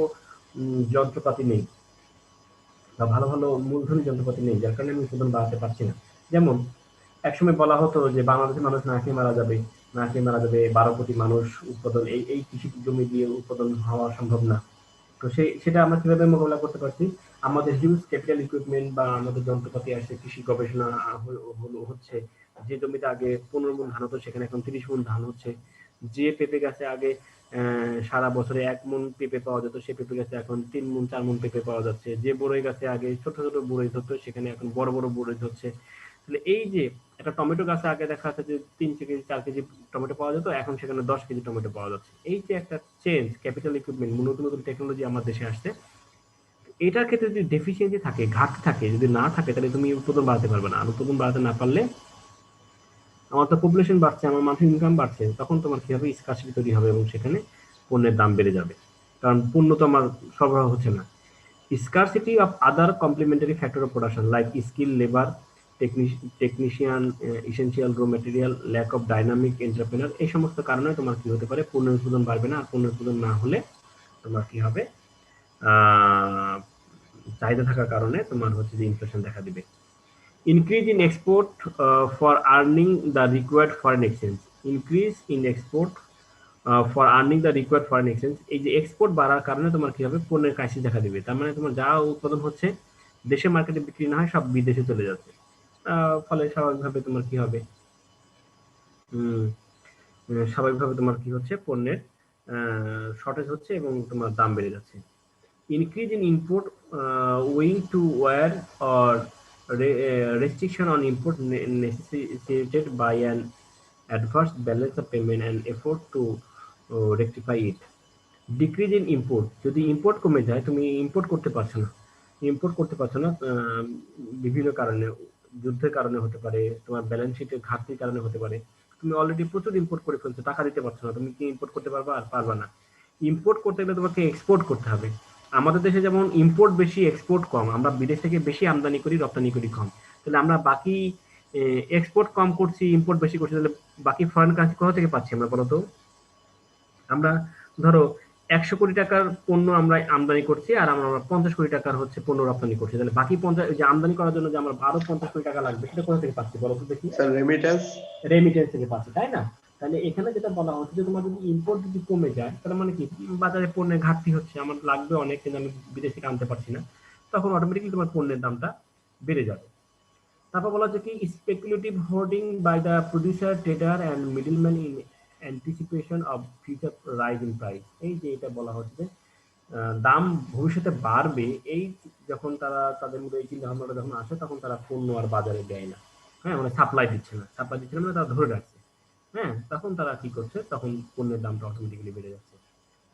যন্ত্রপাতি নেই বা ভালো ভালো মূলধনী যন্ত্রপাতি নেই, যার কারণে আমি উৎপাদন বাড়াতে পারছি না। যেমন একসময় বলা হতো যে বাংলাদেশের মানুষ না খেয়ে মারা যাবে, 12 কোটি মানুষ, উৎপাদন এই কৃষি জমি দিয়ে উৎপাদন হওয়া সম্ভব না। তো সেটা আমরা কিভাবে মোকাবিলা করতে পারছি? আমাদের হিউজ ক্যাপিটাল ইকুইপমেন্ট বা আমাদের যন্ত্রপাতি আসছে, কৃষি গবেষণা হচ্ছে। যে জমিতে আগে 15 মণ ধান হতো সেখানে এখন 30 মণ ধান হচ্ছে। যে পেঁপে গাছে আগে সারা বছরে 1 মণ পেঁপে পাওয়া যেত, সে পেঁপে গাছে এখন 3 মণ 4 মণ পেঁপে পাওয়া যাচ্ছে। যে বড়ই গাছে আগে ছোট ছোট বড়ই ধরতো সেখানে এখন বড় বড় বড়ই ধরছে। তাহলে এই যে একটা টমেটো গাছে আগে দেখা যাচ্ছে যে 3 কেজি 4 কেজি টমেটো পাওয়া যেত, এখন সেখানে 10 কেজি টমেটো পাওয়া যাচ্ছে। এই যে একটা চেঞ্জ, ক্যাপিটাল ইকুইপমেন্ট, নতুন নতুন টেকনোলজি আমার দেশে আসছে, এটার ক্ষেত্রে যদি ডেফিসিয়েন্সি থাকে, ঘাটতি থাকে, যদি না থাকে, তাহলে তুমি উৎপাদন বাড়াতে পারবে না। আর উৎপাদন বাড়াতে না পারলে, আমার তো পপুলেশন বাড়ছে, আমার মানুষের ইনকাম বাড়ছে, তখন তোমার কি হবে? স্কার্সিটি তৈরি হবে এবং সেখানে পণ্যের দাম বেড়ে যাবে, কারণ পণ্য তো আমার সরবরাহ হচ্ছে না। Scarcity of other complementary factor of production like skilled labor, technician, essential raw material, lack of dynamic entrepreneur, এই সমস্ত কারণে তোমার কি হতে পারে? পণ্য উৎপাদন বাড়বে না। আর পণ্য উৎপাদন না হলে তোমার কি হবে? চাহিদা থাকার কারণে তোমার হচ্ছে যে ইনফ্লেশন দেখা দিবে। Increase in export for earning the required foreign exchange. Increase in export for earning the required foreign exchange. এই যে এক্সপোর্ট বাড়ার কারণে তোমার কি হবে? পণ্যের ক্রাইসিস দেখা দিবে। তার মানে তোমার যা উৎপাদন হচ্ছে দেশের মার্কেটে বিক্রি না হয়, সব বিদেশে চলে যাচ্ছে। ফলে স্বাভাবিকভাবে তোমার কি হবে? উম, স্বাভাবিকভাবে তোমার কি হচ্ছে, পণ্যের শর্টেজ হচ্ছে এবং তোমার দাম বেড়ে যাচ্ছে। Increase in import owing to war or restriction on import necessitated by an adverse balance of payment and effort to rectify it. Decrease in import, যদি ইম্পোর্ট কমে যায়, তুমি ইম্পোর্ট করতে পারছো না, বিভিন্ন কারণে, যুদ্ধের কারণে হতে পারে, তোমার ব্যালেন্স শিটের ঘাটতির কারণে হতে পারে, তুমি অলরেডি প্রচুর ইম্পোর্ট করে ফেলছো, টাকা দিতে পারছো না, তুমি কি ইম্পোর্ট করতে পারবা? আর পারবা না। ইম্পোর্ট করতে গেলে তোমাকে এক্সপোর্ট করতে হবে। আমাদের দেশে যেমন ইম্পোর্ট বেশি, এক্সপোর্ট কম, আমরা বিদেশ থেকে বেশি আমদানি করি, রপ্তানি করি কম। তাহলে আমরা বাকি এক্সপোর্ট কম করছি, ইম্পোর্ট বেশি করছি, তাহলে বাকি ফরেন কারেন্সি কোথা থেকে পাচ্ছি আমরা বলতো? আমরা ধরো 100 কোটি টাকার পণ্য আমরা আমদানি করছি, আর আমরা 50 কোটি টাকার হচ্ছে পণ্য রপ্তানি করছি, তাহলে বাকি 50 যে আমদানি করার জন্য যে আমরা আরো 50 কোটি টাকা লাগবে, সেটা কোথা থেকে পাচ্ছি বলো তো দেখি? Sir remittance. রেমিটেন্স থেকে পাচ্ছি, তাই না? তাহলে এখানে যেটা বলা হচ্ছে যে তোমার যদি ইম্পোর্ট যদি কমে যায়, তাহলে মানে কি, বাজারে পণ্যের ঘাটতি হচ্ছে, আমার লাগবে অনেক কিন্তু আমি বিদেশ থেকে আনতে পারছি না, তখন অটোমেটিক্যালি তোমার পণ্যের দামটা বেড়ে যাবে। তারপর বলা হচ্ছে কি, speculative hoarding by the producer, trader and middleman in anticipation of future rise in price. এই যে এটা বলা হচ্ছে যে দাম ভবিষ্যতে বাড়বে, এই যখন তারা তাদের মধ্যে এই চিন্তা ভাবনাটা যখন আসে, তখন তারা পণ্য আর বাজারে দেয় না, হ্যাঁ, মানে সাপ্লাই দিচ্ছে না মানে তারা ধরে রাখছে, হ্যাঁ, তখন তারা কি করছে, তখন পণ্যের দামটা অটোমেটিক্যালি বেড়ে যাচ্ছে।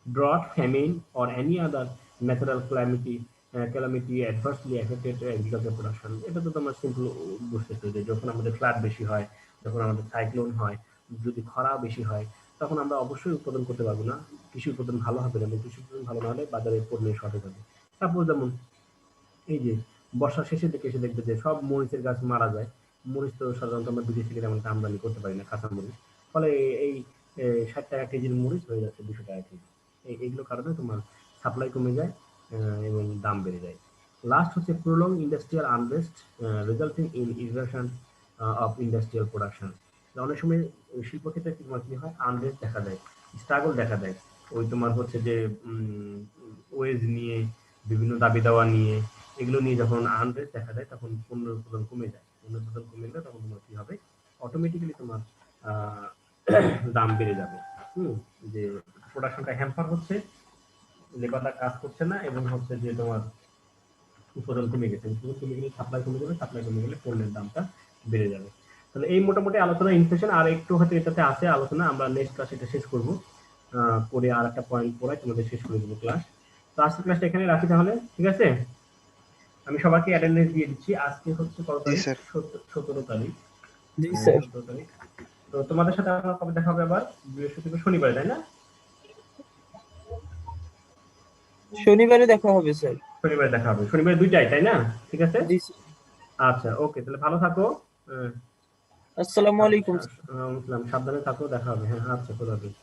Drought, famine, or any other natural calamity adversely affected agriculture production. এটা তো তোমার সিম্পল বুঝতেছো যে যখন আমাদের ফ্লাড বেশি হয়, যখন আমাদের সাইক্লোন হয়, যদি খরা বেশি হয়, তখন আমরা অবশ্যই উৎপাদন করতে পারবো না, কৃষি উৎপাদন ভালো হবে না, এবং কৃষি উৎপাদন ভালো না হলে বাজারে পণ্যের শর্টেজ হবে। সাপোজ যেমন এই যে বর্ষার শেষের দিকে এসে দেখবে যে সব মরিচের গাছ মারা যায়। মরিচ তো সাধারণত আমরা বিদেশ থেকে তেমন আমদানি করতে পারি না, কাঁচা মরিচ, ফলে এই 60 টাকা কেজির মরিচ হয়ে যাচ্ছে 200 টাকা কেজি। এইগুলো কারণে তোমার সাপ্লাই কমে যায় এবং দাম বেড়ে যায়। লাস্ট হচ্ছে prolong industrial unrest resulting in erosion of industrial production. অনেক সময় শিল্পক্ষেত্রে তোমার কি হয়, আনরেস্ট দেখা দেয়, স্ট্রাগল দেখা দেয়, ওই তোমার হচ্ছে যে ওয়েজ নিয়ে, বিভিন্ন দাবি দাওয়া নিয়ে, এগুলো নিয়ে যখন আনরেস্ট দেখা দেয়, তখন পণ্য উৎপাদন কমে যায়। পণ্য উৎপাদন কমে গেলে তখন তোমার কি হবে, অটোমেটিক্যালি তোমার দাম বেড়ে যাবে। যে প্রোডাকশনটা হ্যাম্পার হচ্ছে, লেবাররা কাজ করছে না, এবং হচ্ছে যে তোমার উৎপাদন কমে গেছে, উৎপাদন কমে গেলে সাপ্লাই কমে যাবে, সাপ্লাই কমে গেলে পণ্যের দামটা বেড়ে যাবে। তাহলে এই মোটামুটি আলোচনা, ইনফ্লেশন আর একটু হয়তো এটাতে আছে আলোচনা, আমরা নেক্সট ক্লাসে এটা শেষ করবো, করে আর একটা পয়েন্ট পড়াই তোমাদের শেষ করে দেবো ক্লাস। তো আজকের ক্লাসটা এখানে রাখি তাহলে, ঠিক আছে? আমি সবাইকে অ্যাটেন্ডেন্স দিয়ে দিচ্ছি। আজকে হচ্ছে কত তারিখ? 17 তারিখ। জি স্যার। 17 তারিখ। তো তোমাদের সাথে আমার কবে দেখা হবে আবার? বৃহস্পতিবার, শনিবার, তাই না? শনিবারে দেখা হবে স্যার। শনিবার দেখা হবে, শনিবার 2টায়, তাই না? ঠিক আছে, জি স্যার। আচ্ছা, ওকে, তাহলে ভালো থাকো। আসসালামু আলাইকুম। সাবধানে থাকো, দেখা হবে। হ্যাঁ, আচ্ছা, খোদা হাফেজ।